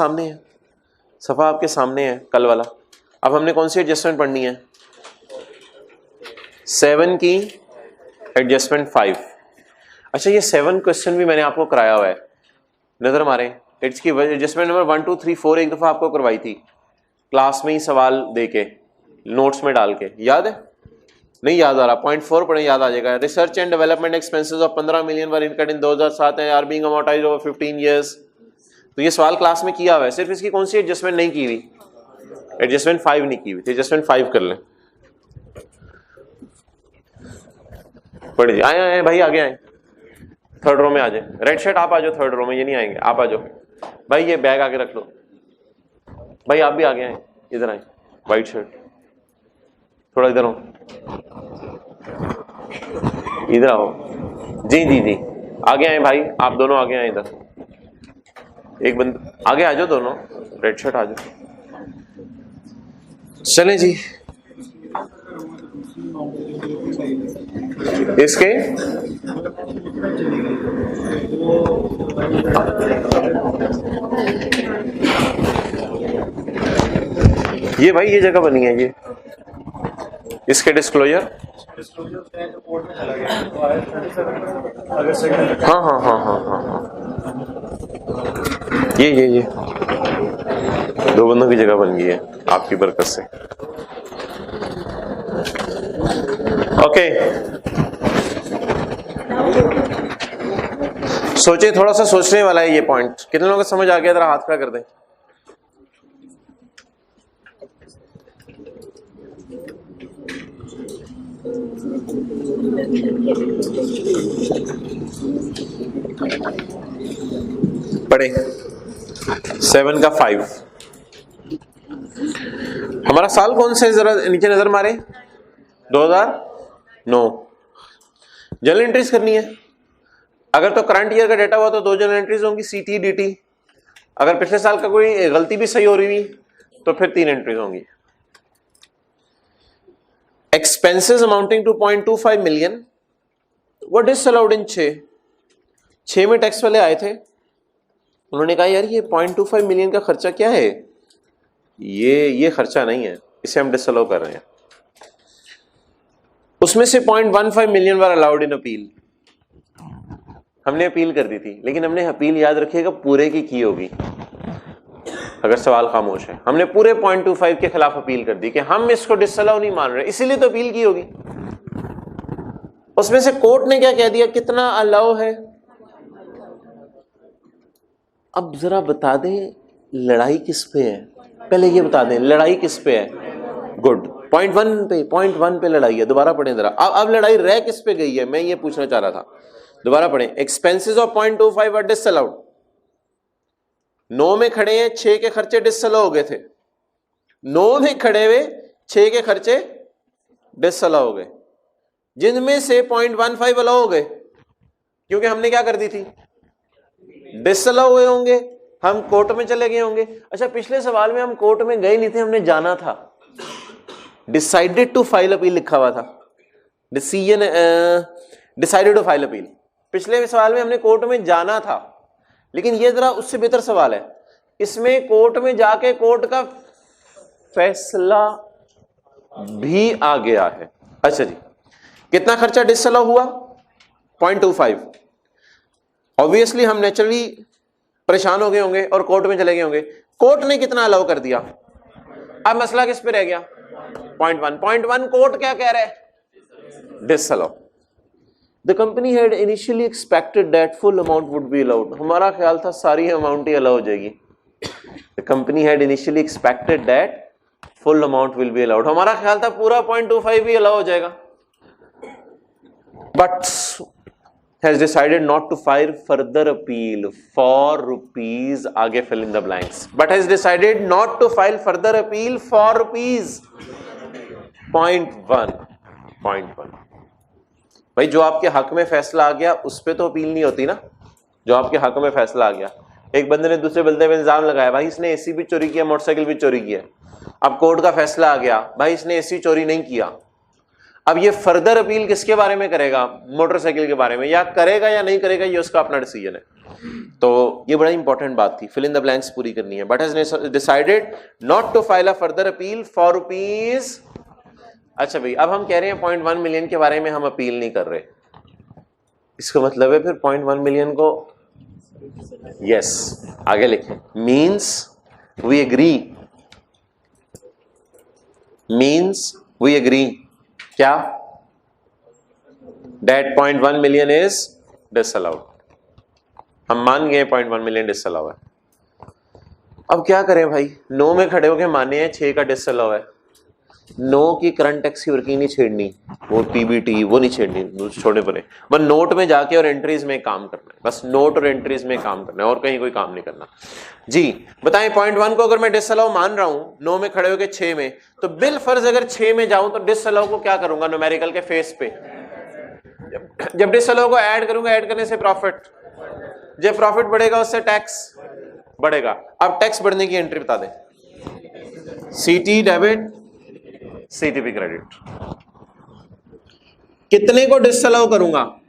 सामने है, कल वाला। अब हमने कौन सी एडजस्टमेंट पढ़नी है? 7 की एडजस्टमेंट 5। अच्छा, ये 7 क्वेश्चन भी मैंने आपको कराया हुआ है, नजर मारें। इट्स की एडजस्टमेंट नंबर 1 2 3 4 एक दफा आपको करवाई थी क्लास में ही, सवाल देके नोट्स में डाल के, याद है? नहीं याद आ रहा? पॉइंट 4 पढ़े, याद आ जाएगा। Research and development expenses of 15 million were incurred in 2007 are being amortised over 15 years. तो ये सवाल क्लास में किया हुआ है, सिर्फ इसकी कौन सी एडजस्टमेंट नहीं की हुई? एडजस्टमेंट 5 नहीं की हुई थी, एडजस्टमेंट 5 कर लें। पढ़िए, आए भाई, आगे आए, थर्ड रो में आ जाए। रेड शर्ट आप आ जाओ थर्ड रो में, ये नहीं आएंगे, आप आ जाओ भाई, ये बैग आगे रख लो भाई, आप भी आगे आए, इधर आए। व्हाइट शर्ट थोड़ा इधर हो, इधर आओ जी जी जी, आगे आए भाई, आप दोनों आगे आए, इधर एक बंद आगे आ जाओ, दोनों रेड शर्ट आ जाओ। चले जी, इसके ये भाई ये जगह बनी है, ये इसके डिस्क्लोजर, हाँ हाँ हाँ हाँ हाँ हाँ, ये दो बंदों की जगह बन गई है आपकी बरकत से। ओके, सोचे, थोड़ा सा सोचने वाला है ये पॉइंट। कितने लोगों को समझ आ गया? जरा हाथ खड़ा कर दें। पढ़े 7 का 5। हमारा साल कौन से, जरा नीचे नजर मारे, 2009। जर्नल एंट्रीज करनी है। अगर तो करंट ईयर का डेटा हुआ तो 2 जर्नल एंट्रीज होंगी, सीटी डीटी। अगर पिछले साल का कोई गलती भी सही हो रही हुई तो फिर 3 एंट्रीज होंगी। एक्सपेंसेस अमाउंटिंग टू 0.25 मिलियन वो डिसअलाउड इन 6 में टैक्स वाले आए थे। उन्होंने कहा यार ये 0.25 मिलियन का खर्चा क्या है, ये खर्चा नहीं है, इसे हम डिसअलाउ कर रहे हैं। उसमें से 0.15 million were allowed in appeal. हमने अपील कर दी थी, लेकिन हमने अपील, याद रखिएगा, पूरे की होगी। अगर सवाल खामोश है, हमने पूरे 0.25 के खिलाफ अपील कर दी कि हम इसको डिसअलाउ नहीं मान रहे, इसीलिए तो अपील की होगी। उसमें से कोर्ट ने क्या कह दिया, कितना अलाउ है। अब जरा बता दें लड़ाई किस पे है, पहले ये बता दें लड़ाई किस पे है। गुड, 0.1 पे लड़ाई है। दोबारा पढ़ें जरा। अब लड़ाई रह किस पे गई है, मैं ये पूछना चाह रहा था। दोबारा पढ़ें। Expenses of 0.25 are disallowed. 9 में खड़े हैं, 6 के खर्चे डिसअलाउ हो गए थे। 9 में खड़े हुए 6 के खर्चे डिसअलाउ हो गए, जिनमें से 0.15 अलाउ हो गए, क्योंकि हमने क्या कर दी थी, डिसअलाउ हुए होंगे, हम कोर्ट में चले गए होंगे। अच्छा, पिछले सवाल में हम कोर्ट में गए नहीं थे, हमने जाना था। डिसाइडेड टू फाइल अपील लिखा हुआ था, decision decided to file appeal. पिछले सवाल में हमने कोर्ट में जाना था, लेकिन ये जरा उससे बेहतर सवाल है। इसमें कोर्ट में जाके कोर्ट का फैसला भी आ गया है। अच्छा जी, कितना खर्चा डिसअलाउ हुआ, 0.25। ऑब्वियसली हम नेचुरली परेशान हो गए होंगे और कोर्ट में चले गए होंगे। कोर्ट ने कितना अलाउ कर दिया। अब मसला किस पे रह गया, 0.1। कोर्ट क्या कह रहा है, disallow. The company had initially expected that full amount would be allowed. हमारा ख्याल था सारी अमाउंट ही अलाउ हो जाएगी। The company had initially expected that full amount will be allowed. हमारा ख्याल था पूरा 0.25 भी अलाउ हो जाएगा, but has decided not to file further appeal for rupees, आगे fill in the blanks, but has decided not to file further appeal for rupees 0.1। भाई जो आपके हक में फैसला आ गया उस पे तो अपील नहीं होती ना। जो आपके हक में फैसला आ गया, एक बंदे ने दूसरे बंदे पे इल्जाम लगाया, भाई इसने एसी भी चोरी किया, मोटरसाइकिल भी चोरी किया। अब कोर्ट का फैसला आ गया, भाई इसने एसी चोरी नहीं किया। अब ये फर्दर अपील किसके बारे में करेगा, मोटरसाइकिल के बारे में, या करेगा या नहीं करेगा, ये उसका अपना डिसीजन है। तो ये बड़ा इंपॉर्टेंट बात थी, फिल इन द ब्लैंक्स पूरी करनी है। But has decided not to file a further appeal for rupees. अच्छा भाई, अब हम कह रहे हैं 0.1 मिलियन के बारे में हम अपील नहीं कर रहे, इसका मतलब है फिर 0.1 मिलियन को यस आगे लिखें, मीन्स वी एग्री क्या, डेट 0.1 मिलियन इज डिसअलाउड। हम मान गए 0.1 मिलियन डिसअलाउ है। अब क्या करें भाई, 9 में खड़े होके माने हैं 6 का डिसअलाउ है। 9 की करंट टैक्स की वर्किंग नहीं छेड़नी, वो पीबीटी वो नहीं छेड़नी, छोड़े पड़े। बस नोट में जाके और एंट्रीज में काम करना है, बस नोट और एंट्रीज में काम करना है, और कहीं कोई काम नहीं करना जी। बताएं 0.1 को अगर मैं डिसअलाउ मान रहा हूं 9 में खड़े होके 6 में, तो बिल फर्ज अगर 6 में जाऊं तो डिसअलाउ को क्या करूंगा, न्यूमेरिकल के फेस पे जब डिसअलाउ को ऐड करूंगा, ऐड करने से प्रॉफिट, जब प्रॉफिट बढ़ेगा उससे टैक्स बढ़ेगा। अब टैक्स बढ़ने की एंट्री बता दें, सीटी डेबिट सीटीपी क्रेडिट। कितने को डिसअलाउ करूंगा,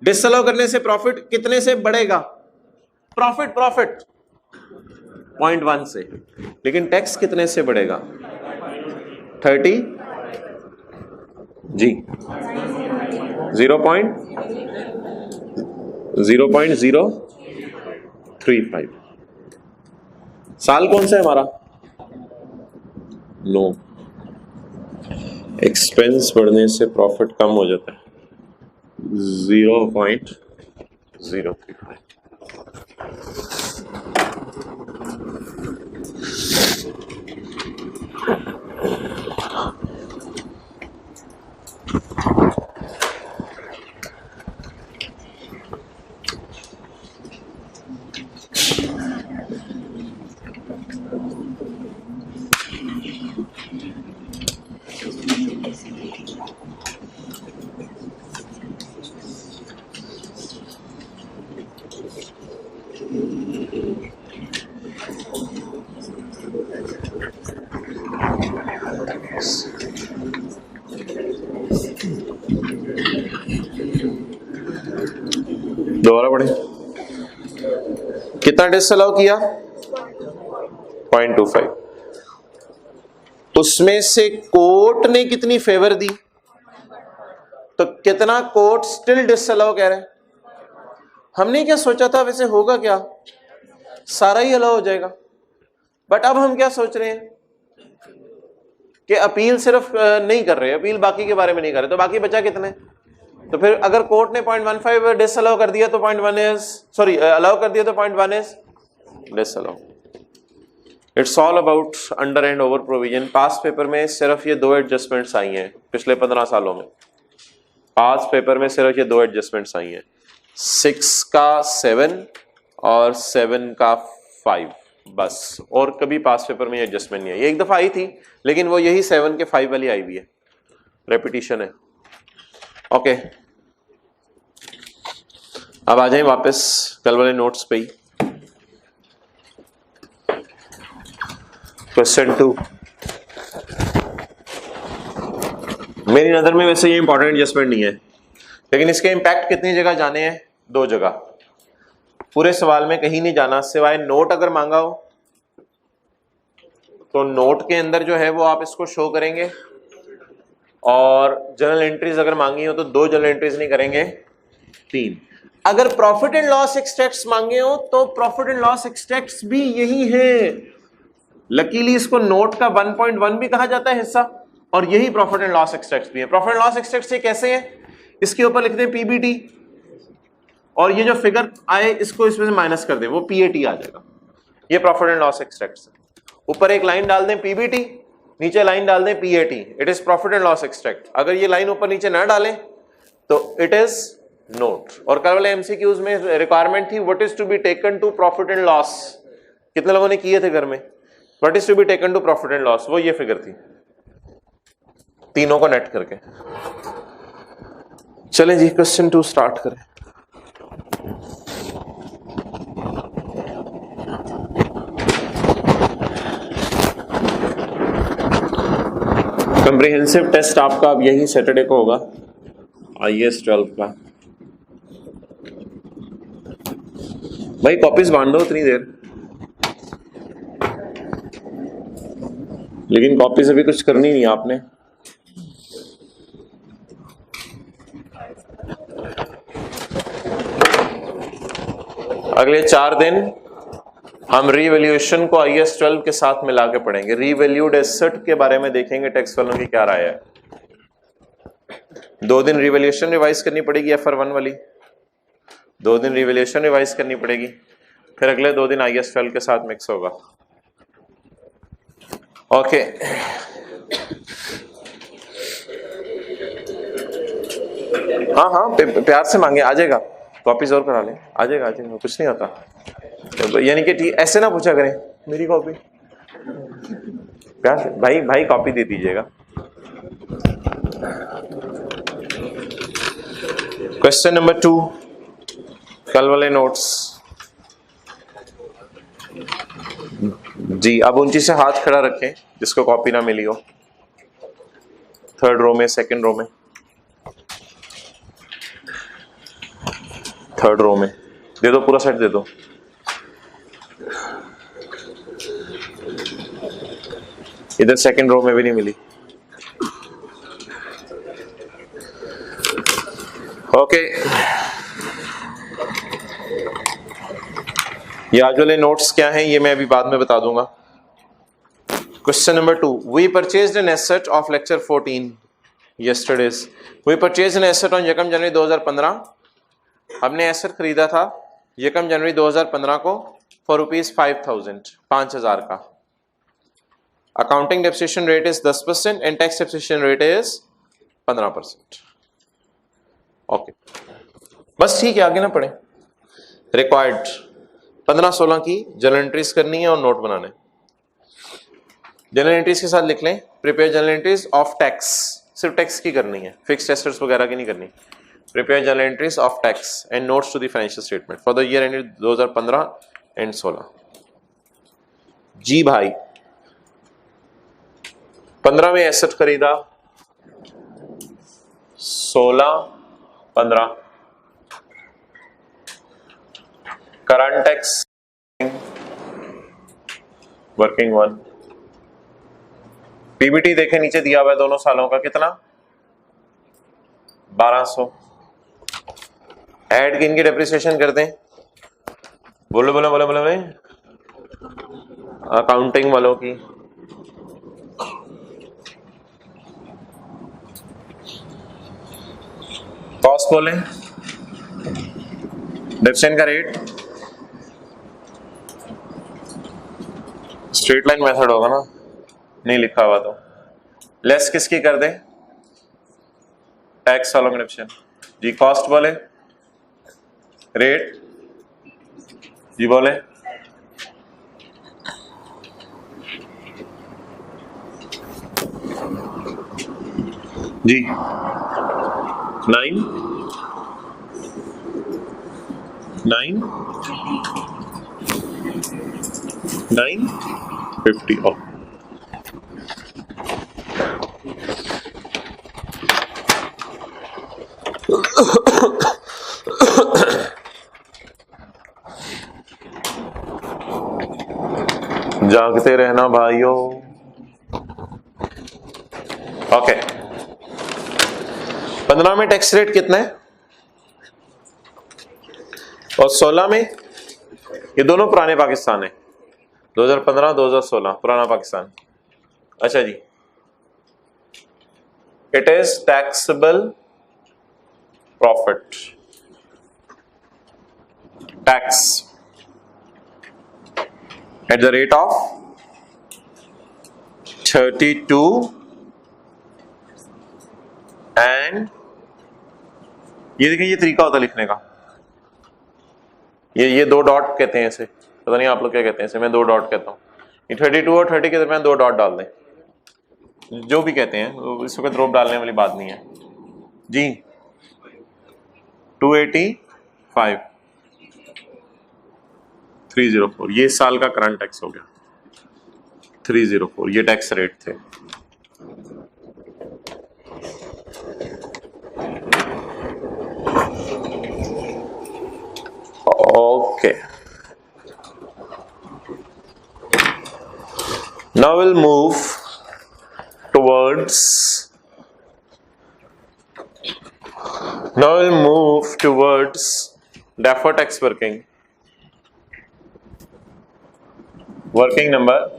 डिसअलाउ करने से प्रॉफिट कितने से बढ़ेगा, प्रॉफिट 0.1 से, लेकिन टैक्स कितने से बढ़ेगा, 30 जी 0.035। साल कौन सा है हमारा, 9। एक्सपेंस बढ़ने से प्रॉफिट कम हो जाता है, 035। दोबारा पढ़े, कितना डिसअलाउ किया? 0.25। उसमें से कोर्ट ने कितनी फेवर दी? तो कितना कोर्ट स्टिल डिसअलाउ कह रहे हैं? हमने क्या सोचा था वैसे होगा क्या, सारा ही अलाउ हो जाएगा। बट अब हम क्या सोच रहे हैं कि अपील सिर्फ नहीं कर रहे, अपील बाकी के बारे में नहीं कर रहे, तो बाकी बचा कितने? तो फिर अगर कोर्ट ने 0.15 डिसअलाउ कर दिया तो 0.1 इज सॉरी अलाउ कर दिया तो 0.1 is disallow. It's all about under and over provision. Pass paper में सिर्फ ये 2 एडजस्टमेंट्स आई हैं पिछले 15 सालों में। पास पेपर में सिर्फ ये 2 एडजस्टमेंट्स आई हैं, 6 का 7 और 7 का 5, बस। और कभी पास पेपर में ये एडजस्टमेंट नहीं है। ये एक दफा आई थी, लेकिन वो यही 7 के 5 वाली आई हुई है, रेपिटेशन है। ओके, अब आ जाए वापस कल वाले नोट्स पे ही। क्वेश्चन 2, मेरी नजर में वैसे ये इंपॉर्टेंट एडजस्टमेंट नहीं है, लेकिन इसके इंपैक्ट कितनी जगह जाने हैं? 2 जगह। पूरे सवाल में कहीं नहीं जाना, सिवाय नोट अगर मांगा हो तो नोट के अंदर जो है वो आप इसको शो करेंगे, और जर्नल एंट्रीज अगर मांगी हो तो 2 जर्नल एंट्रीज नहीं करेंगे, 3। अगर प्रॉफिट एंड लॉस एक्सट्रैक्ट्स मांगे हो तो प्रॉफिट एंड लॉस एक्सट्रैक्ट्स भी यही है। लकीली इसको नोट का 1.1 भी कहा जाता है हिस्सा, और यही प्रॉफिट एंड लॉस एक्सट्रैक्ट्स भी है। प्रॉफिट एंड लॉस एक्सट्रैक्ट्स ये कैसे हैं? इसके ऊपर लिखते हैं पीबीटी, और ये जो फिगर आए इसको इसमें से माइनस कर दें, वो पीएटी आ जाएगा। ये प्रॉफिट एंड लॉस एक्सट्रैक्ट्स है। ऊपर एक लाइन डाल दें पीबीटी, नीचे लाइन डाल दें PAT, it is profit and loss extract. अगर ये लाइन ऊपर नीचे ना डालें तो इट इज नोट। और कल वाले एमसीक्यूज में रिक्वायरमेंट थी what is to be taken to profit and loss. कितने लोगों ने किए थे घर में? What is to be taken to profit and loss, वो ये फिगर थी, तीनों को नेट करके। चलें जी, क्वेश्चन 2 स्टार्ट करें। कंप्रिहेंसिव टेस्ट आपका अब यही सैटरडे को होगा, IAS 12 का। भाई कॉपीज बांट दो इतनी देर, लेकिन कॉपीज अभी कुछ करनी नहीं आपने। अगले 4 दिन हम रीवैल्यूएशन को IAS 12 के साथ मिला के पढ़ेंगे। रीवैल्यूड एसेट के बारे में देखेंगे टैक्स वालों की क्या राय है। 2 दिन रीवैल्यूएशन रिवाइज करनी पड़ेगी FR1 वाली, 2 दिन रीवैल्यूएशन रिवाइज करनी पड़ेगी, फिर अगले 2 दिन IAS 12 के साथ मिक्स होगा। ओके, हाँ प्यार से मांगे, आ जाएगा। कॉपीज और करा लें, आ जाएगा कुछ नहीं होता। तो यानी कि ऐसे ना पूछा करें मेरी कॉपी, प्यार से भाई कॉपी दे दीजिएगा। क्वेश्चन नंबर 2, कल वाले नोट्स जी। अब ऊंची से हाथ खड़ा रखें जिसको कॉपी ना मिली हो। 3rd रो में, 2nd रो में, 3rd रो में दे दो, पूरा सेट दे दो। इधर 2nd रो में भी नहीं मिली। ओके, ये आज वाले नोट्स क्या हैं ये मैं अभी बाद में बता दूंगा। Question number 2, we purchased an asset of lecture 14 yesterday's. We purchased an asset on 2 January 2015 हमने एसेट खरीदा था 1 जनवरी 2015 को फॉर ₹5,000, 5,000 का। Accounting depreciation rate is 10% and tax depreciation rate is 15%। Okay, बस ठीक है, आगे ना पढ़े। रिक्वायर्ड 15-16 की जर्नल एंट्रीज करनी है और नोट बनाने। जर्नल एंट्रीज के साथ लिख लें prepare journal entries of tax, सिर्फ टैक्स की करनी है, फिक्स्ड एसेट्स वगैरह की नहीं करनी। Prepare journal entries of tax and notes to the financial statement for the year ended 2015 and 16। जी भाई, 15 में एसेट खरीदा, 16-15 current tax working one. PBT देखे नीचे दिया हुआ है दोनों सालों का, कितना 1200। ऐड किन की डेप्रिसिएशन कर दें, बोलो बोलो बोलो बोलो, अकाउंटिंग वालों की। कॉस्ट बोले, डेप्रिसिएशन का रेट स्ट्रेट लाइन मेथड होगा ना, नहीं लिखा हुआ तो लेस किसकी कर दे, टैक्स वालों का डेप्रिसिएशन। जी कॉस्ट बोले, रेट जी बोले, जी 950। जागते रहना भाइयों। ओके, 15 में टैक्स रेट कितना है और 16 में, ये दोनों पुराने पाकिस्तान है, 2015-2016 पुराना पाकिस्तान। अच्छा जी, it is taxable profit, tax at the rate of 32 and ये देखिए, ये तरीका होता है लिखने का, ये 2 डॉट कहते हैं इसे, पता नहीं आप लोग क्या कहते हैं इसे, मैं 2 डॉट कहता हूँ। ये 32 और 30 के दरमियान 2 डॉट डाल दें, जो भी कहते हैं, इस वक्त ड्रॉप डालने वाली बात नहीं है जी। 285 304, ये साल का करंट टैक्स हो गया 304, ये टैक्स रेट थे। Okay, now will move towards deferred tax working number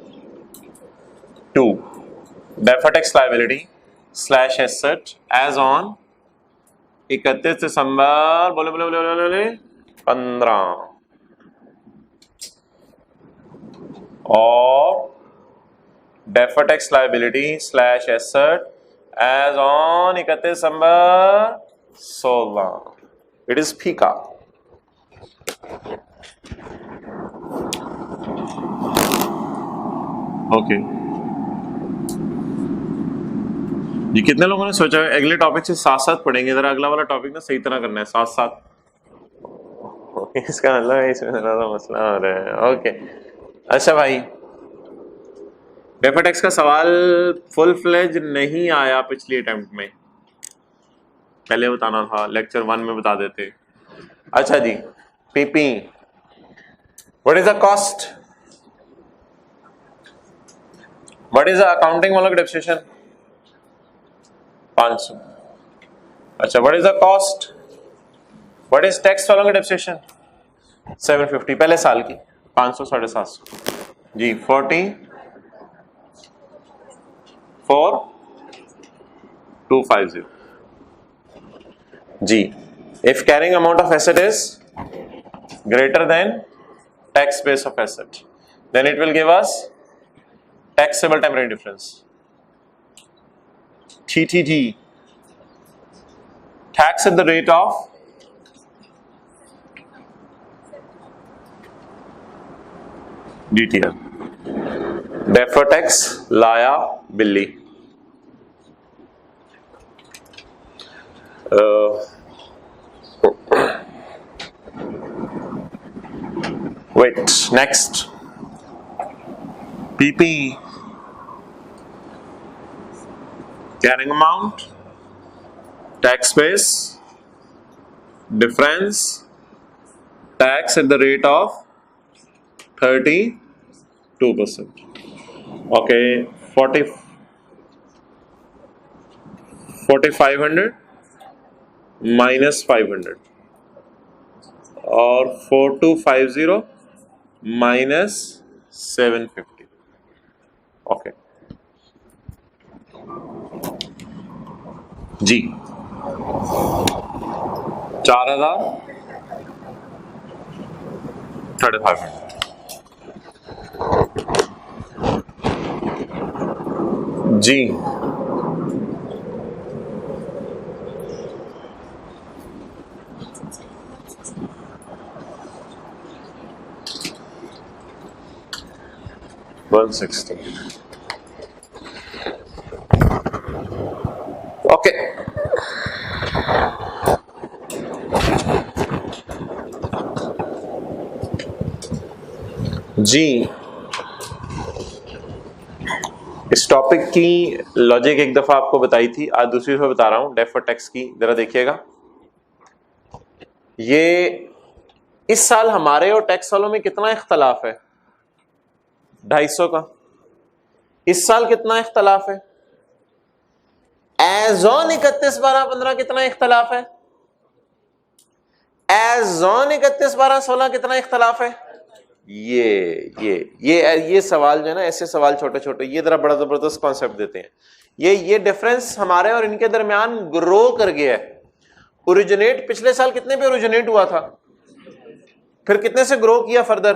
2, deferred tax liability / asset as on 31 दिसंबर बोले 15 और deferred tax liability / asset as on 31 December 16। It is फीका। ओके ये कितने लोगों ने सोचा है अगले टॉपिक से साथ साथ पढ़ेंगे, जरा अगला वाला टॉपिक ना सही तरह करना है साथ साथ। इसका मतलब है इसमें ज़्यादा मसला हो रहा है। ओके अच्छा भाई, डेफर्ड टैक्स का सवाल फुल फ्लेज नहीं आया पिछली अटेम्प्ट में, पहले बताना था, लेक्चर 1 में बता देते। अच्छा जी, PP what is the cost, what is the accounting वाला डेप्रिसिएशन 500। अच्छा, what is the cost, what is tax वालों का डेप्रिसिएशन 750 पहले साल की, 500 750 जी 44250 जी। If carrying amount of asset is greater than tax base of asset, then it will give us taxable temporary difference. TTD, tax at the rate of DTL, deferred tax liability. Wait, next. PP, carrying amount, tax base, difference, tax at the rate of 32%. Okay, 4,500 minus 500 और 4250 minus 750. Okay जी, 4,000 3,500 जी. $160. Okay, जी. इस topic की logic एक दफा आपको बताई थी, आज दूसरी दफा बता रहा हूं. डेफर्ड टैक्स की जरा देखिएगा. ये इस साल हमारे और टैक्स वालों में कितना इख्तलाफ है? 250 का. इस साल कितना इख्तलाफ है? एज ऑन 31/12/15 कितना इख्तलाफ है? एज ऑन 31/12/16 कितना इख्तलाफ है? ये सवाल जो है ना, ऐसे सवाल छोटे छोटे, ये जरा बड़ा जबरदस्त कॉन्सेप्ट देते हैं. ये डिफरेंस हमारे और इनके दरमियान ग्रो कर गया है. ओरिजिनेट पिछले साल कितने पे ओरिजिनेट हुआ था, फिर कितने से ग्रो किया फर्दर?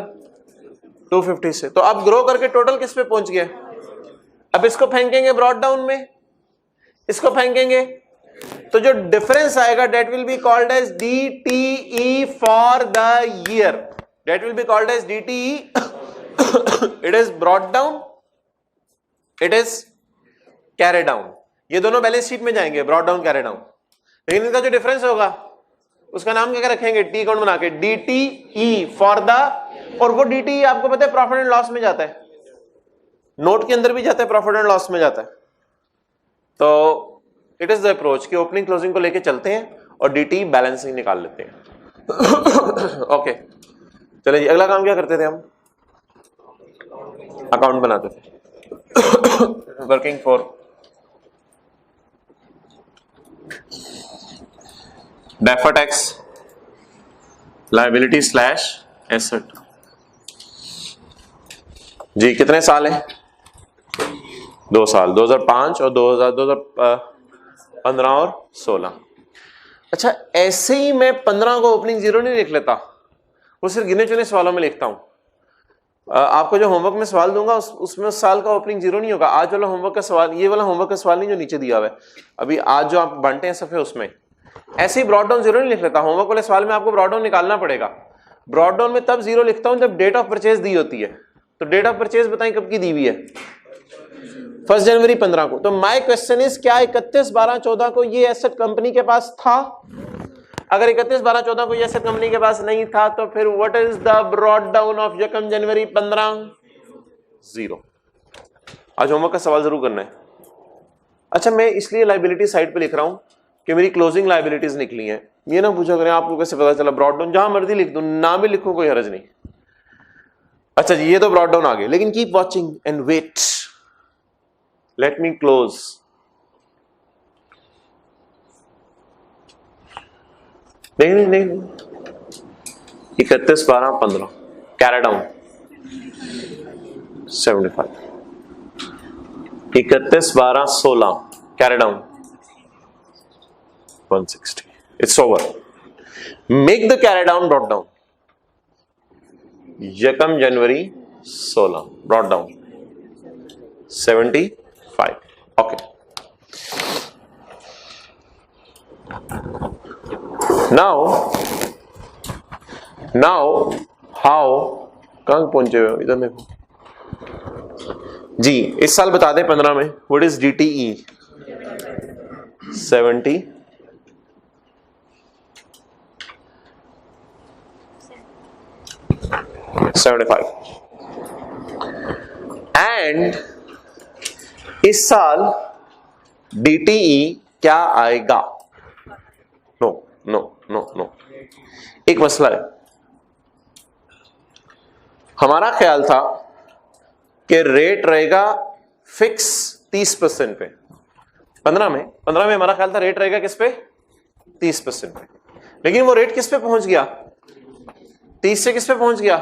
250 से. तो अब ग्रो करके टोटल किस पे पहुंच गया? अब इसको फेंकेंगे ब्रॉड डाउन में, इसको फेंकेंगे, तो जो डिफरेंस आएगा that will be called as DTE for the year. That will be called as DTE. It is brought down, it is carry down. ये दोनों बैलेंस शीट में जाएंगे, ब्रॉड डाउन कैरी डाउन. लेकिन इनका जो डिफरेंस होगा उसका नाम क्या रखेंगे? टी काउंट बना के DTE फॉर द, और वो DTE आपको पता है प्रॉफिट एंड लॉस में जाता है, नोट के अंदर भी जाता है, प्रॉफिट एंड लॉस में जाता है. तो इट इज द अप्रोच कि ओपनिंग क्लोजिंग को लेके चलते हैं और DTE बैलेंसिंग निकाल लेते हैं. ओके, चलिए जी, अगला काम क्या करते थे हम? अकाउंट बनाते थे. Working for deferred tax liability slash asset. जी, कितने साल है? 2 साल, 2005 और 2015 और 16. अच्छा, ऐसे ही मैं 15 को ओपनिंग जीरो नहीं लिख लेता, वो सिर्फ गिने चुने सवालों में लिखता हूं. आपको जो होमवर्क में सवाल दूंगा उसमें उस साल का ओपनिंग जीरो नहीं होगा. आज वाला होमवर्क का सवाल, ये वाला होमवर्क का सवाल नहीं जो नीचे दिया हुआ है अभी, आज जो आप बांटे हैं सफे, उसमें ऐसे ही ब्रॉड डाउन जीरो नहीं लिख लेता. होमवर्क वाले सवाल में आपको ब्रॉड डाउन निकालना पड़ेगा. ब्रॉड डाउन में तब जीरो लिखता हूं जब डेट ऑफ परचेज दी होती है. तो डेट ऑफ परचेज बताएं कब की दी हुई है? 1 जनवरी 15 को. तो माय क्वेश्चन इज, क्या 31/12/14 को ये एसेट कंपनी के पास था? अगर 31/12/14 को ये एसेट कंपनी के पास नहीं था तो फिर what is the brought down of यकम जनवरी 15? 0. आज होमवर्क का सवाल जरूर करना है. अच्छा, मैं इसलिए लायबिलिटी साइड पे लिख रहा हूं कि मेरी क्लोजिंग लायबिलिटीज निकली हैं. ये ना पूछा करें आपको कैसे पता चला. ब्रॉड डाउन जहां मर्जी लिख दूं, ना भी लिखूं कोई हर्ज नहीं. अच्छा जी, ये तो ब्रॉड डाउन आ गए, लेकिन keep watching and wait. Let me close. नहीं 31/12/15 carry down 75. 31/12/16 carry down 160. It's over. Make the carry down brought down, यकम जनवरी 16 brought down 75. Okay, now how, कहां पहुंचे हो, इधर देखो जी। इस साल बता दें 15 में, व्हाट इज DTE? 70 75. एंड इस साल DTE क्या आएगा? नो नो नो नो, एक मसला है। हमारा ख्याल था कि रेट रहेगा फिक्स 30% पे। 15 में हमारा ख्याल था रेट रहेगा किस पे? 30% पे। लेकिन वो रेट किस पे पहुंच गया? 30 से किस पे पहुंच गया?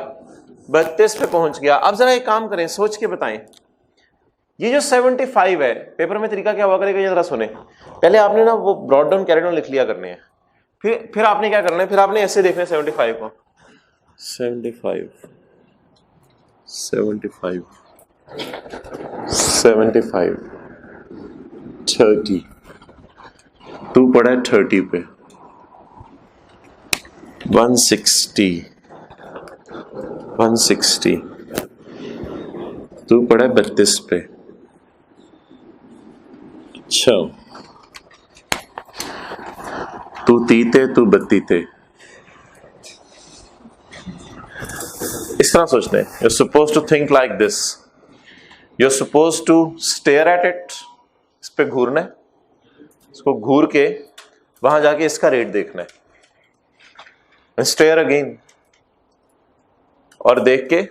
32 पे पहुंच गया। अब जरा एक काम करें, सोच के बताएं, ये जो 75 है, पेपर में तरीका क्या हुआ करेगा, ये जरा सुने। पहले आपने ना वो ब्रॉड डाउन कैरी डाउन लिख लिया करने हैं, फिर आपने क्या करना है, फिर आपने ऐसे देखना है 75 को, 75 30, तू पड़ा है 30 पे, 160, तू पड़ा है 32 पे। अच्छा, तू 30 थे, तू 32 थे। इस तरह सोचते हैं। You're supposed to think like this. You're supposed to stare at it. इस पे घूरना है, इसको घूर के वहां जाके इसका रेट देखना है, and stare again, और देख के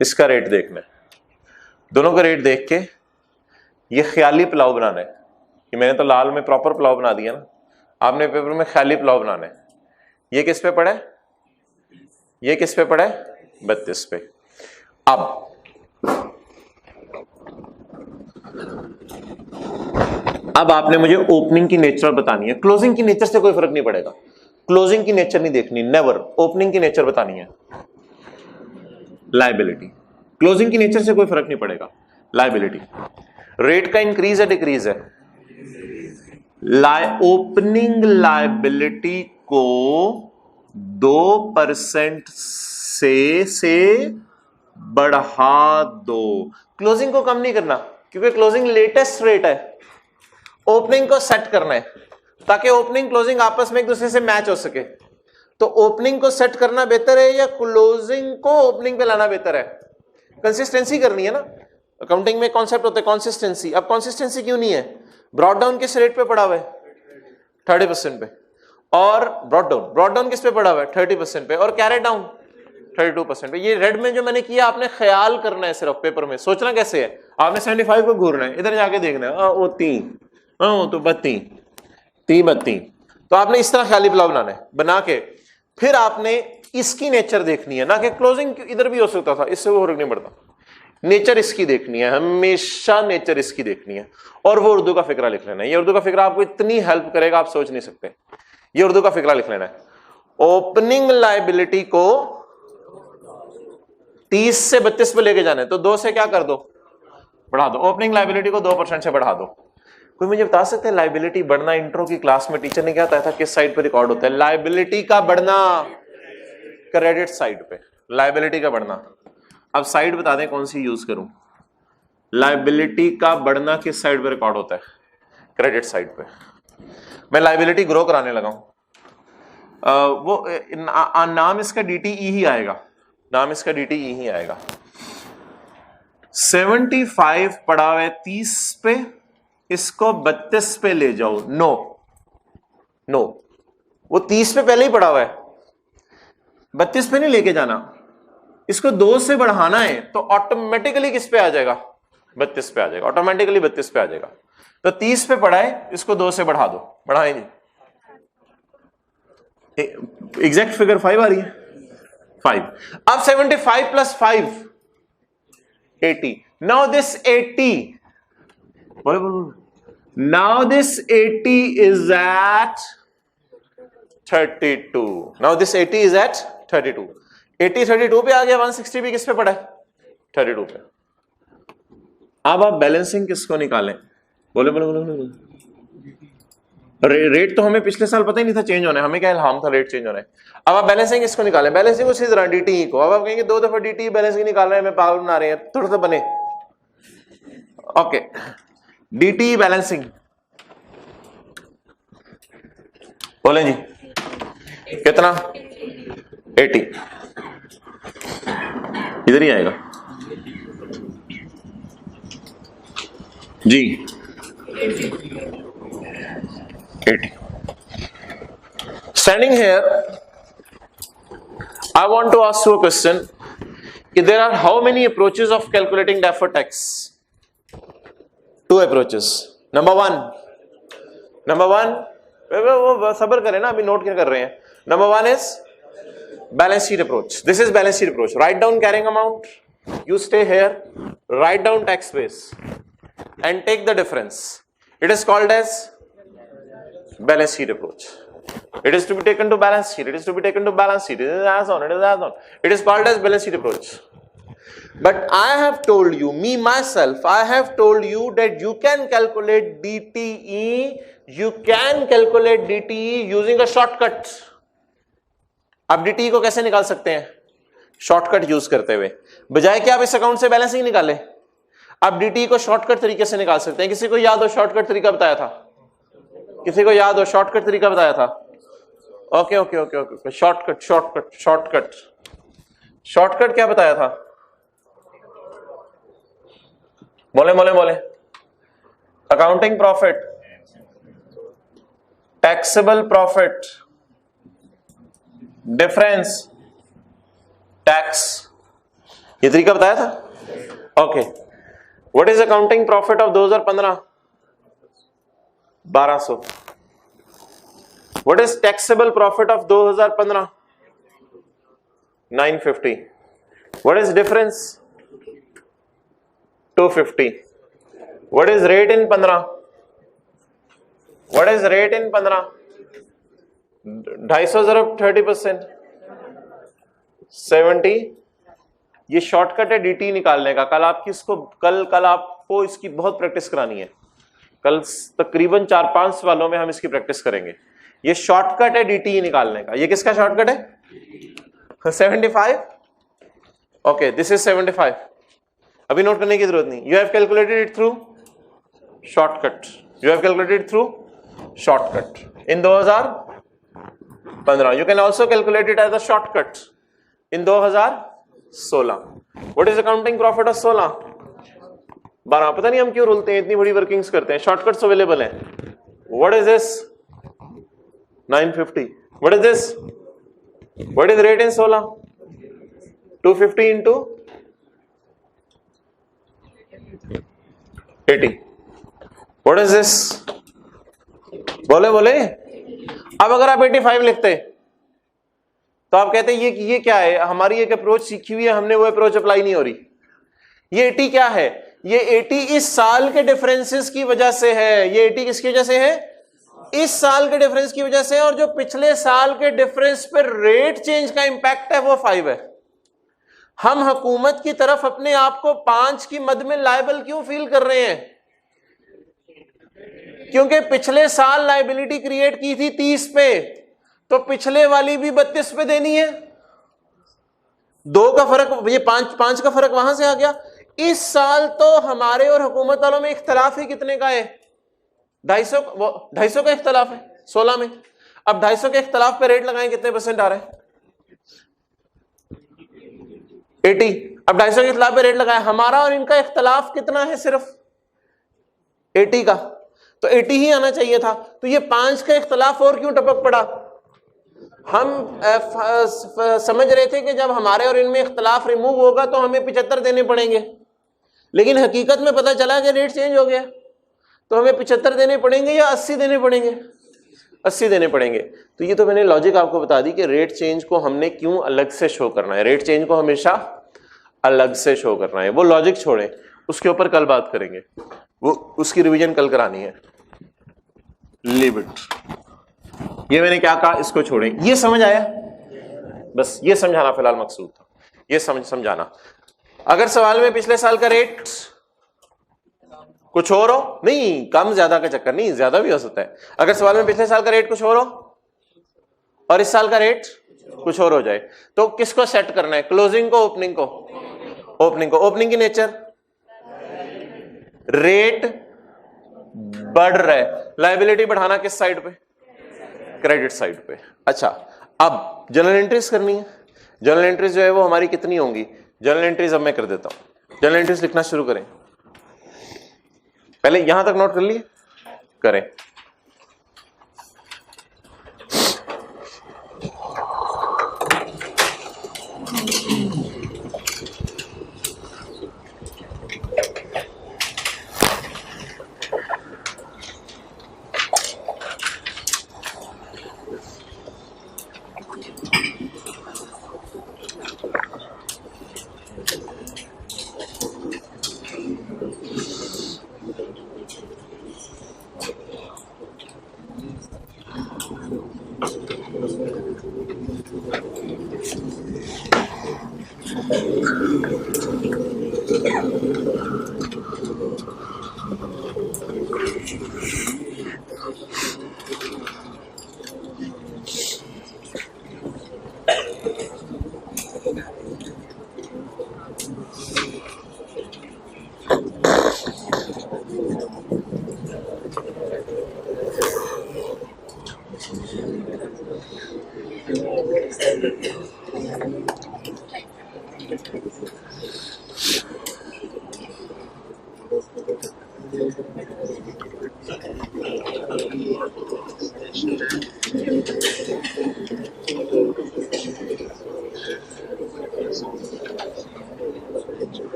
इसका रेट देखना है। दोनों का रेट देख के ये ख्याली पुलाव बनाना है। कि मैंने तो लाल में प्रॉपर पुलाव बना दिया ना, आपने पेपर में ख्याली पुलाव बनाना है। ये किस पे पड़ा है? ये किस पे पड़ा है? 32 पे। अब आपने मुझे ओपनिंग की नेचर बतानी है। क्लोजिंग की नेचर से कोई फर्क नहीं पड़ेगा, क्लोजिंग की नेचर नहीं देखनी, नेवर। ओपनिंग की नेचर बतानी है, लायबिलिटी। क्लोजिंग की नेचर से कोई फर्क नहीं पड़ेगा, लायबिलिटी। रेट का इंक्रीज है डिक्रीज है? ओपनिंग लायबिलिटी को 2% से बढ़ा दो, क्लोजिंग को कम नहीं करना, क्योंकि क्लोजिंग लेटेस्ट रेट है। ओपनिंग को सेट करना है ताकि ओपनिंग क्लोजिंग आपस में एक दूसरे से मैच हो सके। तो ओपनिंग को सेट करना बेहतर है या क्लोजिंग को ओपनिंग पे लाना बेहतर है? कंसिस्टेंसी करनी है ना, अकाउंटिंग में कॉन्सेप्ट होता है कंसिस्टेंसी। अब कंसिस्टेंसी क्यों नहीं है? ब्रॉड डाउन किस रेट पे पड़ा हुआ है? 30% पे। और ब्रॉड डाउन किस पे पड़ा हुआ है? 30% पे। और कैरी डाउन 32% पे। ये रेड में जो मैंने किया, आपने ख्याल करना है सिर्फ, पेपर में सोचना कैसे है। आपने 75 को घूरना है, इधर जाके देखना है, वो 3, तो 32। तो आपने इस तरह ख्याली पुलाव बनाना है। बना के फिर आपने इसकी नेचर देखनी है, ना कि क्लोजिंग इधर भी हो सकता था, इससे वो फर्क नहीं पड़ता। नेचर इसकी देखनी है, हमेशा नेचर इसकी देखनी है। और वो उर्दू का फिक्रा लिख लेना है। ये उर्दू का फिक्रा आपको इतनी हेल्प करेगा, आप सोच नहीं सकते। ये उर्दू का फिक्रा लिख लेना है। ओपनिंग लायबिलिटी को 30 से 32 पे लेके जाना है, तो 2 से क्या कर दो? बढ़ा दो। ओपनिंग लायबिलिटी को 2% से बढ़ा दो। कोई मुझे बता सकते हैं लायबिलिटी बढ़ना? इंट्रो की क्लास में टीचर ने क्या बताया था, किस साइड पे रिकॉर्ड होता है? लायबिलिटी का बढ़ना क्रेडिट साइड पे, लायबिलिटी का बढ़ना। अब साइड बता दें कौन सी यूज करूं? लायबिलिटी का बढ़ना किस साइड पे रिकॉर्ड होता है? क्रेडिट साइड पे। मैं लायबिलिटी ग्रो कराने लगा हूं। नाम इसका DTE ही आएगा, नाम इसका DTE ही आएगा। 75 पड़ा हुआ है 30 पे, इसको 32 पे ले जाओ। नो, वो 30 पे पहले ही पड़ा हुआ है, 32 पे नहीं लेके जाना। इसको 2 से बढ़ाना है तो ऑटोमेटिकली किस पे आ जाएगा? 32 पे आ जाएगा, ऑटोमेटिकली 32 पे आ जाएगा। तो 30 पे पड़ा है, इसको 2 से बढ़ा दो। बढ़ाएं जी, एग्जैक्ट फिगर 5 आ रही है, 5। अब 75 plus 5 80। Now this 80, now this 80 is at 32. Now this 80 is at 32. 80 32 पे आ गया, 160 भी किस पे पड़ा है? 32 पे. अब आप बैलेंसिंग किसको निकालें? बोले बोले बोले बोले रेट तो हमें पिछले साल पता ही नहीं था चेंज होना है, हमें क्या इल्हाम था रेट चेंज होना है. अब आप बैलेंसिंग किसको निकालें? बैलेंसिंग उसी तरह DTE को. अब आप कहेंगे 2 दफा DTE बैलेंसिंग निकाल रहे हैं, हमें पागल बना रहे हैं, थोड़ा सा बने. ओके, DTE बैलेंसिंग बोले जी कितना? 80. इधर ही आएगा जी. 80. Standing here, I want to ask you a question. There are how many approaches of calculating deferred tax? 2 approaches. Number one, वो सबर करें ना, अभी नोट क्या कर रहे हैं. Number one is balance sheet approach. This is balance sheet approach. Write down carrying amount. You stay here. Write down tax base and take the difference. It is called as balance sheet approach. It is to be taken to balance sheet. It is to be taken to balance sheet. It is as on. It is as on. It is called as balance sheet approach. But I have told you, me myself, I have told you that you can calculate DTE. You can calculate DTE using a shortcut. अब DTE को कैसे निकाल सकते हैं? Shortcut use करते हुए. बजाय कि आप इस अकाउंट से बैलेंसिंग निकालें, आप DTE को शॉर्टकट तरीके से निकाल सकते हैं. किसी को याद हो शॉर्टकट तरीका बताया था? किसी को याद हो शॉर्टकट तरीका बताया था? Okay okay okay okay. Shortcut shortcut shortcut shortcut क्या बताया था? बोले बोले बोले. Accounting profit, taxable profit, difference, tax, ये तरीका बताया था. Okay. What is accounting profit of 2015? 1200. What is taxable profit of 2015? 950. What is difference? 250. What is rate in 15? What is rate in 15? 250 जरा 30%. 70. ये शॉर्टकट है DTE निकालने का. कल आपको इसकी बहुत प्रैक्टिस करानी है. कल तकरीबन 4-5 सवालों में हम इसकी प्रैक्टिस करेंगे. ये शॉर्टकट है DTE निकालने का. ये किसका शॉर्टकट है? 75. Okay, this is 75. अभी नोट करने की जरूरत नहीं. You have calculated it through shortcut. You have calculated through shortcut in 2015. You can also calculate it as a shortcut in 2016. What is accounting profit of 16? 12. पता नहीं हम क्यों रुलते हैं, इतनी बड़ी वर्किंग्स करते हैं. शॉर्टकट्स अवेलेबल हैं. What is this? 950. What is this? What is rate in 16? 250 into 80. What is this? बोले बोले. अब अगर आप 85 लिखते तो आप कहते ये क्या है? हमारी एक अप्रोच सीखी हुई है हमने, वो अप्रोच अप्लाई नहीं हो रही. ये 80 क्या है? ये 80 इस साल के डिफरेंसेस की वजह से है. ये 80 किसकी वजह से है? इस साल के डिफरेंस की वजह से. और जो पिछले साल के डिफरेंस पर रेट चेंज का इंपैक्ट है वो 5 है. हम हुकूमत की तरफ अपने आप को 5 की मद में लायबल क्यों फील कर रहे हैं? क्योंकि पिछले साल लायबिलिटी क्रिएट की थी 30 पे, तो पिछले वाली भी 32 पे देनी है. 2 का फर्क, ये 5 का फर्क वहां से आ गया. इस साल तो हमारे और हुकूमत वालों में इख्तलाफ ही कितने का है? 250 का इख्तलाफ है 16 में. अब 250 के इख्तलाफ पे रेट लगाएं, कितने % आ रहे हैं? 80. अब 250 के इख्तलाफ पे रेट लगाया. हमारा और इनका इख्तलाफ कितना है? सिर्फ 80 का. तो 80 ही आना चाहिए था. तो ये 5 का इख्तलाफ और क्यों टपक पड़ा? हम समझ रहे थे कि जब हमारे और इनमें इख्तलाफ रिमूव होगा तो हमें 75 देने पड़ेंगे, लेकिन हकीकत में पता चला कि रेट चेंज हो गया. तो हमें 75 देने पड़ेंगे या 80 देने पड़ेंगे? 80 देने पड़ेंगे. तो ये तो मैंने लॉजिक आपको बता दी कि रेट चेंज को हमने क्यों अलग से शो करना है. रेट चेंज को हमेशा अलग से शो करना है. वो लॉजिक छोड़ें, उसके ऊपर कल बात करेंगे. वो उसकी रिवीजन कल करानी है. Leave it. ये मैंने क्या कहा, इसको छोड़ें। ये समझ आया, बस ये समझाना फिलहाल मकसूद था, ये समझाना। अगर सवाल में पिछले साल का रेट कुछ और हो, नहीं कम ज्यादा का चक्कर नहीं, ज्यादा भी हो सकता है। अगर सवाल में पिछले साल का रेट कुछ और हो और इस साल का रेट कुछ और हो जाए, तो किसको सेट करना है, क्लोजिंग को, ओपनिंग को? ओपनिंग को। ओपनिंग की नेचर, रेट बढ़ रहा है, लायबिलिटी बढ़ाना किस साइड पे? क्रेडिट साइड पे। अच्छा, अब जनरल एंट्रीज करनी है। जनरल एंट्रीज जो है वो हमारी कितनी होंगी? जनरल एंट्रीज अब मैं कर देता हूं। जनरल एंट्रीज लिखना शुरू करें। पहले यहां तक नोट कर लिए, करें।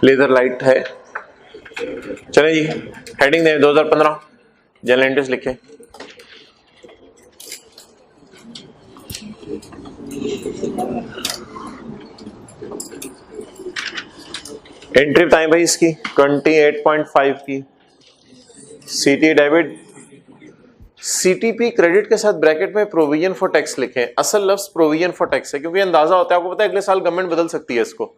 लेजर लाइट है। चले जी, हेडिंग दें 2015 जनरल एंट्रीज लिखे। एंट्री बताएं भाई इसकी 28.5 की। सीटी डेबिट, सीटीपी क्रेडिट के साथ ब्रैकेट में प्रोविजन फॉर टैक्स लिखें। असल लफ्ज प्रोविजन फॉर टैक्स है क्योंकि अंदाजा होता है, आपको पता है अगले साल गवर्नमेंट बदल सकती है इसको,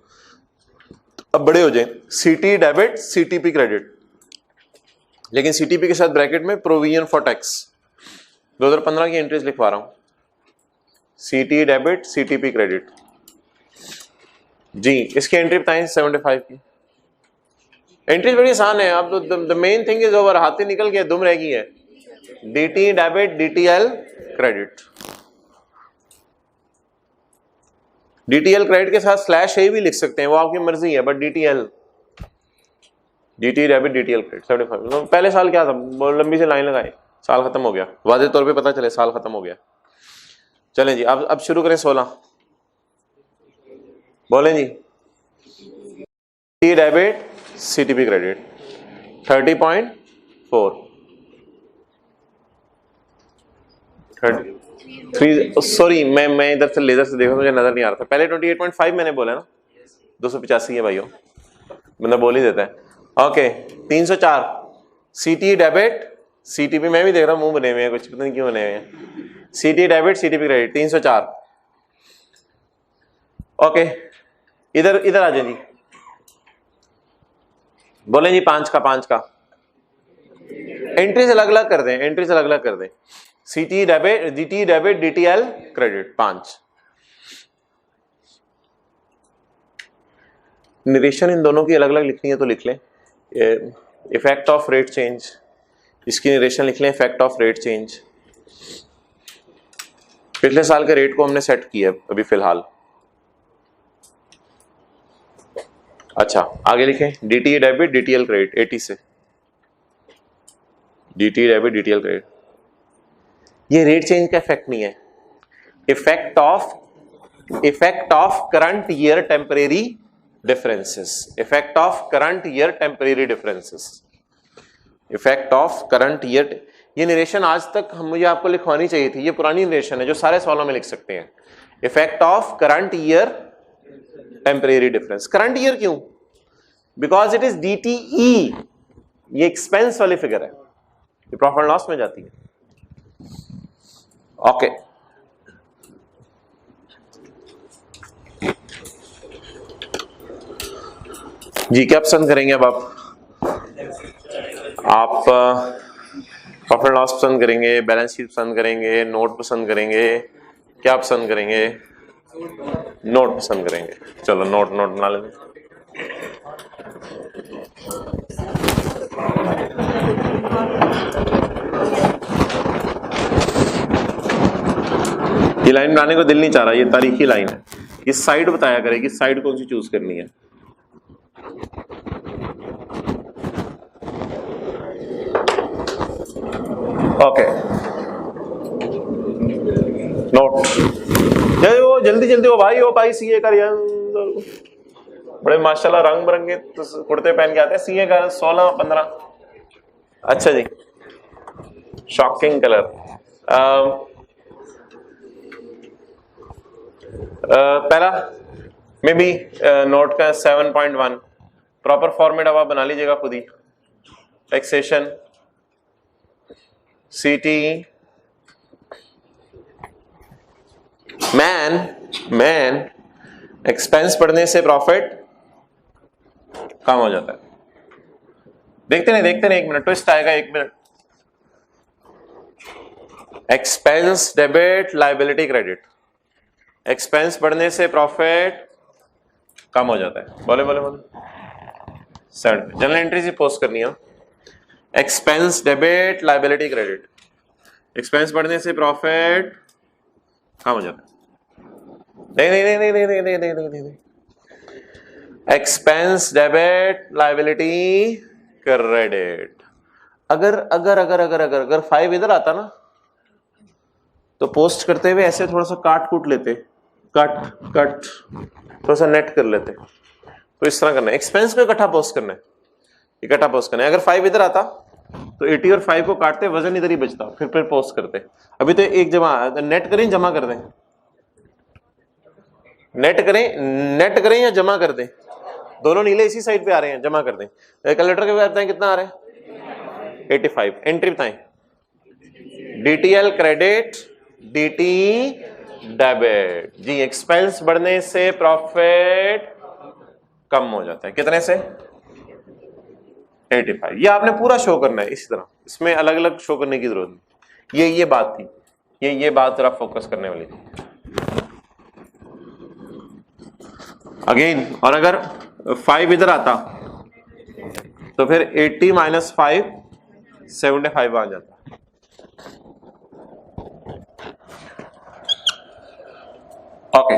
अब बड़े हो जाए। सीटी डेबिट, सीटीपी क्रेडिट, लेकिन सीटीपी के साथ ब्रैकेट में प्रोविजन फॉर टैक्स। 2015 की एंट्रीज लिखवा रहा हूं। सीटी डेबिट, सीटीपी क्रेडिट जी। इसकी एंट्री बताएं 75 की। एंट्री बड़ी आसान है, अब the main thing is over, हाथी निकल गया, दुम रह गई है। DT debit, DTL credit. DTL credit के साथ स्लैश ए भी लिख सकते हैं, वो आपकी मर्जी है, but DTL, DT debit, DTL credit 75। पहले साल क्या था, लंबी से लाइन लगाई, साल खत्म हो गया, वादे तौर पे पता चले साल खत्म हो गया। चलें जी, अब शुरू करें 16। बोलें जी। T debit, CTP credit 30.4, 33, sorry मैं इधर से लेजर से देखा, मुझे नजर नहीं आ रहा था। पहले 28.5 मैंने बोला ना, 285 है भाइयों, बंदा बोल ही देता है। ओके 304 सीटी डेबिट, सीटीपी, मैं भी देख रहा हूं मुंह बने हुए हैं, कुछ पता नहीं क्यों बने हुए हैं। सीटी डेबिट, सीटीपी क्रेडिट 304। ओके इधर आ जाए जी, बोले जी 5 का एंट्रीज अलग अलग कर दें, एंट्रीज अलग अलग कर दें। सीटी debit, GT debit, DTL credit 5। निरेशन इन दोनों की अलग अलग लिखनी है तो लिख लें। इफेक्ट ऑफ रेट चेंज, इसकी निरेशन लिख लें, इफेक्ट ऑफ रेट चेंज। पिछले साल के रेट को हमने सेट किया अभी फिलहाल। अच्छा आगे लिखें, डीटी डेबिट, डीटीएल क्रेडिट 80 से। डीटी डेबिट, डीटीएल क्रेडिट, ये रेट चेंज का इफेक्ट नहीं है, effect of current year temporary differences, effect of current year temporary differences, effect of current year। ये नरेशन आज तक मुझे आपको लिखवानी चाहिए थी, ये पुरानी नरेशन है जो सारे सवालों में लिख सकते हैं। Effect of current year temporary difference. Current year क्यों? बिकॉज इट इज DTE, ये एक्सपेंस वाली फिगर है, ये प्रॉफिट लॉस में जाती है। ओके जी, क्या पसंद करेंगे अब आप प्रॉफिट लॉस पसंद करेंगे, बैलेंस शीट पसंद करेंगे, नोट पसंद करेंगे, क्या पसंद करेंगे? नोट पसंद करेंगे। चलो नोट बना लेंगे। ये लाइन बनाने को दिल नहीं चाह रहा, ये तारीखी लाइन है, ये साइड बताया करेगी, साइड कौन सी चूज करनी है। ओके नोट, वो जल्दी वो भाई सीए कर, बड़े माशाल्लाह रंग बिरंगे कुर्ते पहन के आते हैं सीए का, 16-15। अच्छा जी, शॉकिंग कलर। पहला मे बी नोट का 7.1 प्रॉपर फॉर्मेट अब आप बना लीजिएगा खुद ही। टैक्सेशन CTE, मैन एक्सपेंस बढ़ने से प्रॉफिट कम हो जाता है। देखते नहीं एक मिनट, ट्विस्ट आएगा, 1 minute. Expense debit liability credit, expense बढ़ने से प्रॉफिट कम हो जाता है। बोले जनरल एंट्री से पोस्ट करनी है। Expense debit liability credit, expense बढ़ने से प्रॉफिट कम हो जाता है। नहीं, एक्सपेंस डेबिट लायबिलिटी क्रेडिट। अगर 5 इधर आता ना तो पोस्ट करते हुए ऐसे थोड़ा सा काट लेते, कट थोड़ा सा नेट कर लेते। तो इस तरह करना है, एक्सपेंस को इकट्ठा पोस्ट करना है, अगर 5 इधर आता तो 80 और 5 को काटते, वजन इधर ही बचता, फिर पोस्ट करते। अभी तो एक जमा नेट करें, जमा कर दें, नेट करें या जमा कर दें, दोनों नीले इसी साइड पे आ रहे हैं, जमा कर दें। कैलकुलेटर के बताएं कितना आ रहा है? 85। एंट्री बताएं, DTL क्रेडिट, DTE डेबिट। जी, एक्सपेंस बढ़ने से प्रॉफिट कम हो जाता है, कितने से? 85। ये आपने पूरा शो करना है इसी तरह, इसमें अलग अलग शो करने की जरूरत नहीं। ये बात थी, ये बात जरा फोकस करने वाली थी। अगेन, और अगर 5 इधर आता तो फिर 80 - 5 75 आ जाता। ओके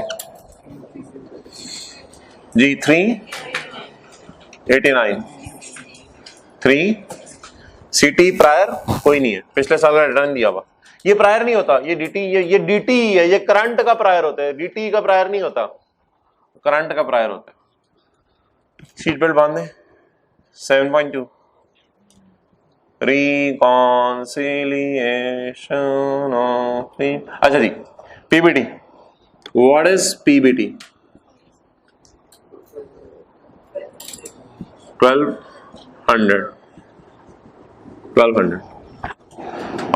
जी, 389 3 CT प्रायर कोई नहीं है, पिछले साल का रिटर्न दिया हुआ। ये प्रायर नहीं होता, ये DT, ये DT है, ये करंट का प्रायर होता है, DT का प्रायर नहीं होता, करंट का प्रायर होता है। सीट बेल्ट बांधे। 7.2 रिकॉन्सिलिएशन ऑफ, अच्छा जी, PBT। What is PBT? 1200।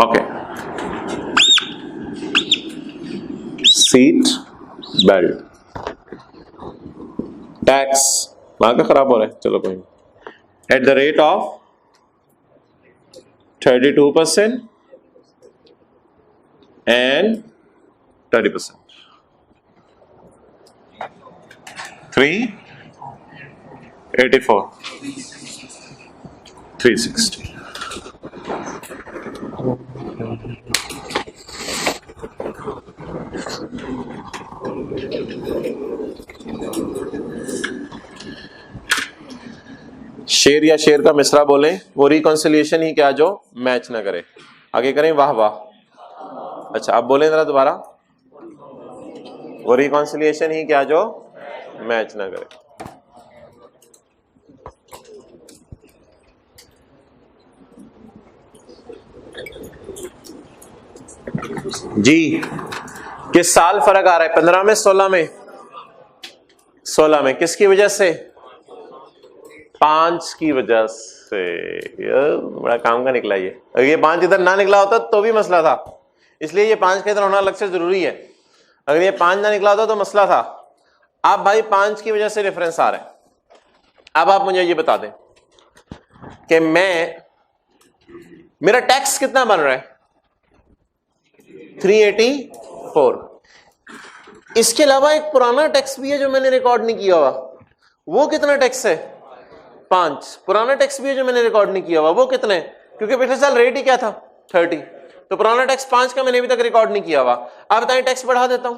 Okay, seat belt, tax मार्का खराब हो रहा है, चलो कोई नहीं। At the rate of 32% and 30%। 384 360। शेर या शेर का मिसरा बोले, वो रिकॉन्सिलिएशन ही क्या जो मैच ना करे। आगे करें, वाह वाह। अच्छा, आप बोले जरा दोबारा, वो रिकॉन्सिलिएशन ही क्या जो मैच ना करे। जी किस साल फर्क आ रहा है? 15 में, 16 में? 16 में। किसकी वजह से? 5 की वजह से। बड़ा काम का निकला ये। अगर ये 5 इधर ना निकला होता तो भी मसला था, इसलिए ये 5 का इधर होना अलग से जरूरी है। अगर ये 5 ना निकला होता तो मसला था। अब भाई 5 की वजह से डिफरेंस आ रहा है। अब आप मुझे ये बता दें कि मेरा टैक्स कितना बन रहा है? 384। इसके अलावा एक पुराना टैक्स भी है जो मैंने रिकॉर्ड नहीं किया हुआ, वो कितना टैक्स है? 5। पुराना टैक्स भी है जो मैंने रिकॉर्ड नहीं किया हुआ, वो कितना है? क्योंकि पिछले साल रेट ही क्या था? 30। तो पुराना टैक्स 5 का मैंने अभी तक रिकॉर्ड नहीं किया हुआ। आप बताएं, टैक्स बढ़ा देता हूं,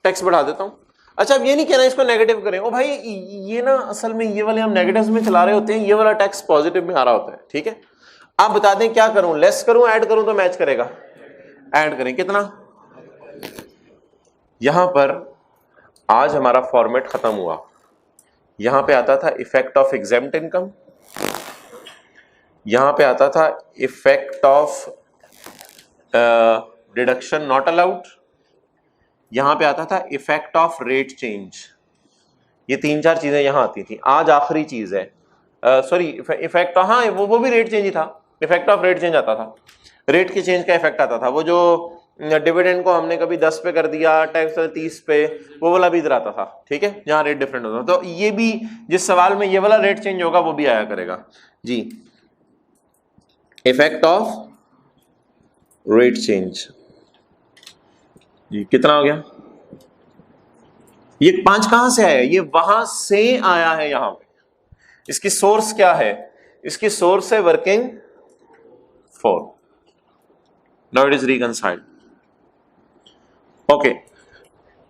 टैक्स बढ़ा देता हूं। अच्छा, अब ये नहीं कहना इसको नेगेटिव करें। ओ भाई ये ना असल में ये वाले हम नेगेटिव्स में चला रहे होते हैं, ये वाला टैक्स पॉजिटिव में आ रहा होता है। ठीक है, आप बता दें क्या करूं, लेस करूं, ऐड करूं तो मैच करेगा? ऐड करें। कितना? यहां पर आज हमारा फॉर्मेट खत्म हुआ। यहां पे आता था इफेक्ट ऑफ एग्जेम्प्ट इनकम, यहां पे आता था effect of deduction not allowed, यहां पे आता था इफेक्ट ऑफ रेट चेंज। ये 3-4 चीजें यहां आती थी। आज आखिरी चीज है, सॉरी इफेक्ट, हाँ वो भी रेट चेंज ही था। इफेक्ट ऑफ रेट चेंज आता था, रेट के चेंज का इफेक्ट आता था। वो जो डिविडेंड को हमने कभी 10 पे कर दिया, टैक्स 30 पे, वो वाला भी इधर आता था। ठीक है, जहां रेट डिफरेंट होता था। तो ये भी जिस सवाल में ये वाला रेट चेंज होगा वो भी आया करेगा जी। इफेक्ट ऑफ रेट चेंज जी। कितना हो गया? ये 5 कहां से आया? ये वहां से आया है यहां पे। इसकी सोर्स क्या है? इसकी सोर्स है working for. Now it is reconciled. Okay,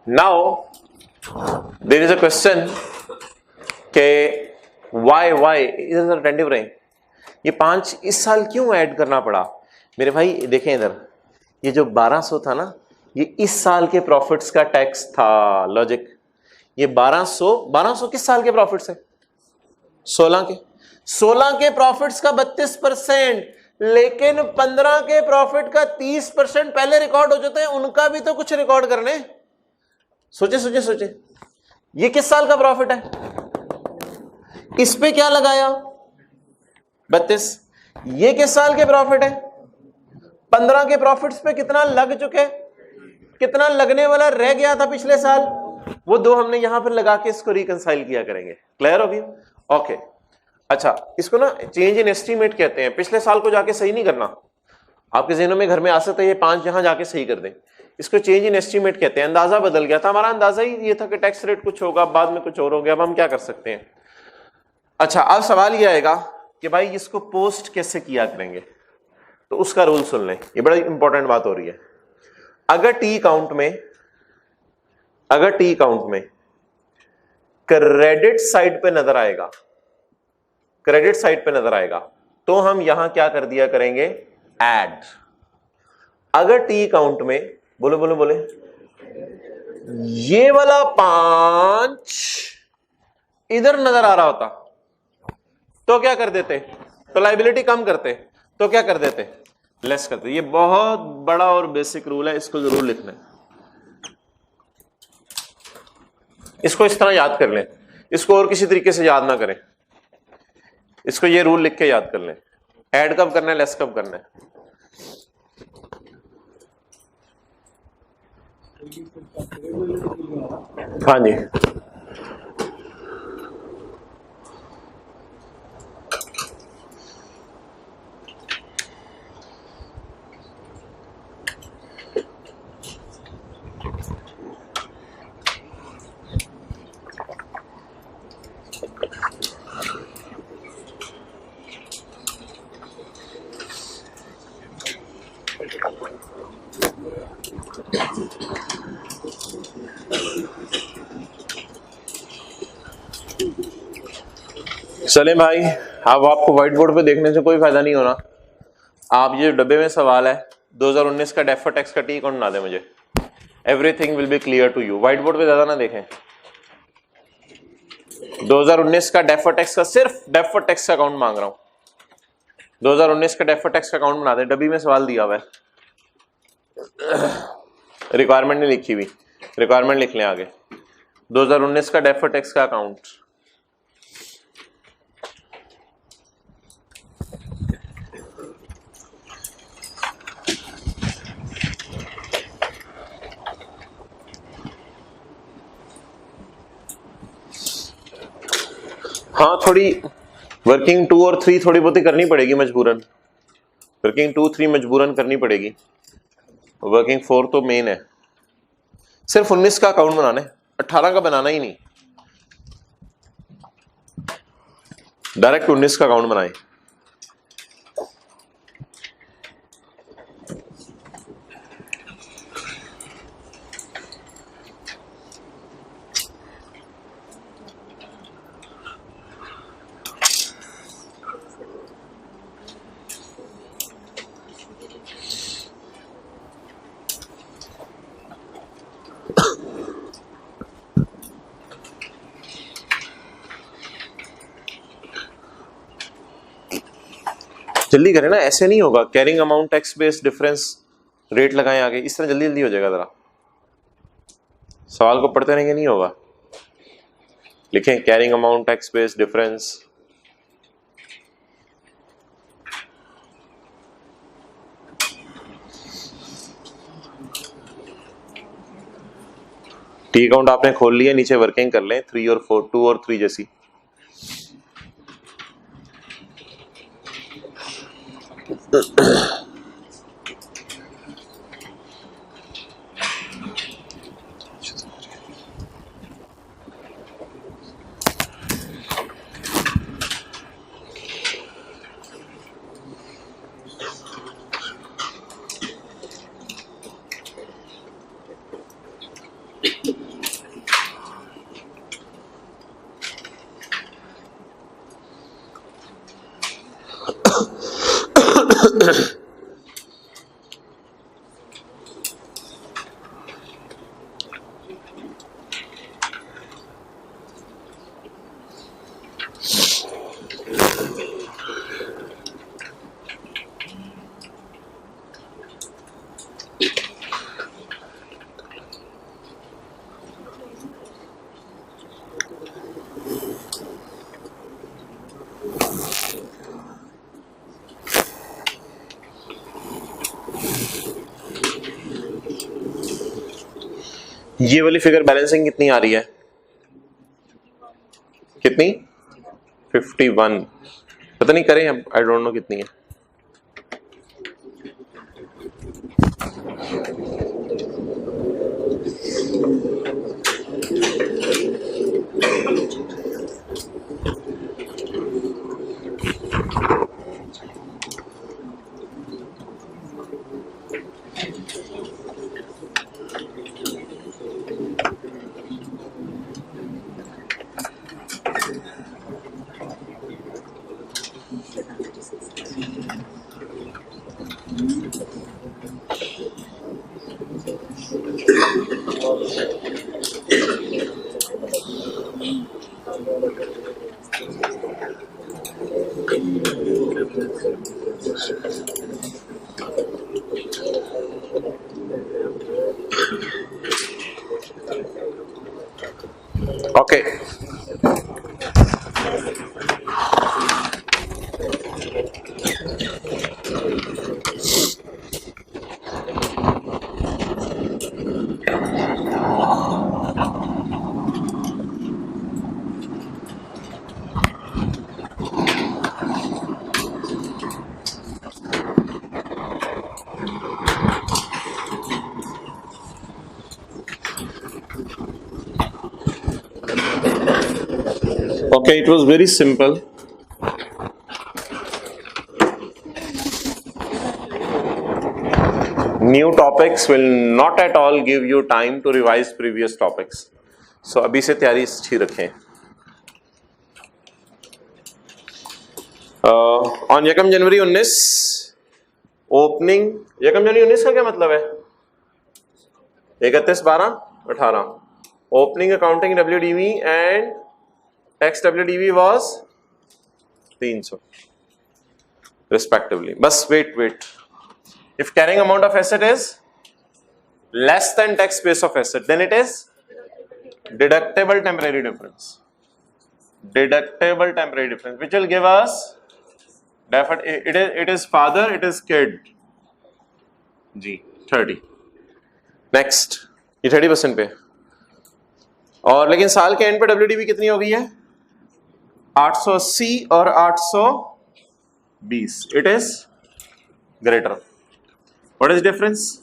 now there is a question के वाई इधर अटेंटिव रहे। ये 5 इस साल क्यों ऐड करना पड़ा? मेरे भाई देखें इधर, ये जो 1200 था ना, ये इस साल के प्रॉफिट्स का टैक्स था। लॉजिक, ये 1200 किस साल के प्रॉफिट्स है? 16 के। 16 के प्रॉफिट्स का 32%, लेकिन 15 के प्रॉफिट का 30% पहले रिकॉर्ड हो जाते हैं, उनका भी तो कुछ रिकॉर्ड करने। सोचे सोचे सोचे, ये किस साल का प्रॉफिट है? इस पे क्या लगाया? 32। ये किस साल के प्रॉफिट है? 15 के प्रॉफिट्स पे कितना लग चुके, कितना लगने वाला रह गया था पिछले साल, वो दो हमने यहां पर लगा के इसको रिकंसाइल किया करेंगे। क्लियर हो गया? ओके। अच्छा, इसको ना चेंज इन एस्टीमेट कहते हैं। पिछले साल को जाके सही नहीं करना, आपके ज़हनों में घर में आ सकता है ये 5 यहां जाके सही कर दें। इसको चेंज इन एस्टीमेट कहते हैं। अंदाजा बदल गया था, हमारा अंदाजा ही ये था कि टैक्स रेट कुछ होगा, बाद में कुछ और हो गया। अब हम क्या कर सकते हैं? अच्छा, अब सवाल ये आएगा कि भाई इसको पोस्ट कैसे किया करेंगे, तो उसका रूल सुन लें। ये बड़ा इंपॉर्टेंट बात हो रही है। अगर टी अकाउंट में क्रेडिट साइड पे नजर आएगा, क्रेडिट साइड पे नजर आएगा, तो हम यहां क्या कर दिया करेंगे? ऐड। अगर टी अकाउंट में बोले बोले बोले ये वाला 5 इधर नजर आ रहा होता तो क्या कर देते? तो लायबिलिटी कम करते, तो क्या कर देते? लेस करते। ये बहुत बड़ा और बेसिक रूल है, इसको जरूर लिखना है। इसको इस तरह याद कर लें, इसको और किसी तरीके से याद ना करें। इसको ये रूल लिख के याद कर लें। ऐड कब करना है, लेस कब करना है। हाँ जी, चले भाई, अब आपको व्हाइट बोर्ड पे देखने से कोई फायदा नहीं होना। आप ये डब्बे में सवाल है 2019 का डेफर्ड टैक्स का टी अकाउंट बना दे मुझे। Everything will be clear to you. White board पे ज्यादा ना देखें। 2019 का डेफर्ड टैक्स का, सिर्फ डेफर्ड टैक्स का अकाउंट मांग रहा हूं। 2019 का डेफर्ड टैक्स का अकाउंट बना दे। डब्बी में सवाल दिया हुआ है। रिक्वायरमेंट नहीं लिखी हुई, रिक्वायरमेंट लिख लें आगे। 2019 का डेफर्ड टैक्स का अकाउंट, हाँ थोड़ी वर्किंग 2 और 3 थोड़ी बहुत ही करनी पड़ेगी मजबूरन, वर्किंग 2 3 मजबूरन करनी पड़ेगी, वर्किंग 4 तो मेन है। सिर्फ 19 का अकाउंट बनाना है, 18 का बनाना ही नहीं, डायरेक्ट 19 का अकाउंट बनाए। जल्दी करें ना, ऐसे नहीं होगा। Carrying amount tax based difference rate लगाएं आगे, इस तरह जल्दी जल्दी हो जाएगा। जरा सवाल को पढ़ते रहेंगे नहीं होगा। लिखें carrying amount tax based difference, T account आपने खोल लिया, नीचे वर्किंग कर लें 3 और 4, 2 और 3 जैसी। ये वाली फिगर बैलेंसिंग कितनी आ रही है? कितनी? 51, पता नहीं करें अब, आई डोंट नो कितनी है। Okay Okay, it was very simple. New topics will not at all give you time to revise previous topics. So अभी से तैयारी अच्छी रखें. On यकम जनवरी 19 ओपनिंग, यकम जनवरी 19 का क्या मतलब है? 31/12/18 opening accounting WDV and tax WDV was 300 respectively. बस wait. If carrying amount of asset is less than tax base of asset, then it is deductible temporary difference. Deductible temporary difference, which will give us deferred. It is father, it is kid. जी 30. Next ये 30% पे, और लेकिन साल के and पे WDV कितनी हो गई है? 880 और 820. It is greater. What is difference?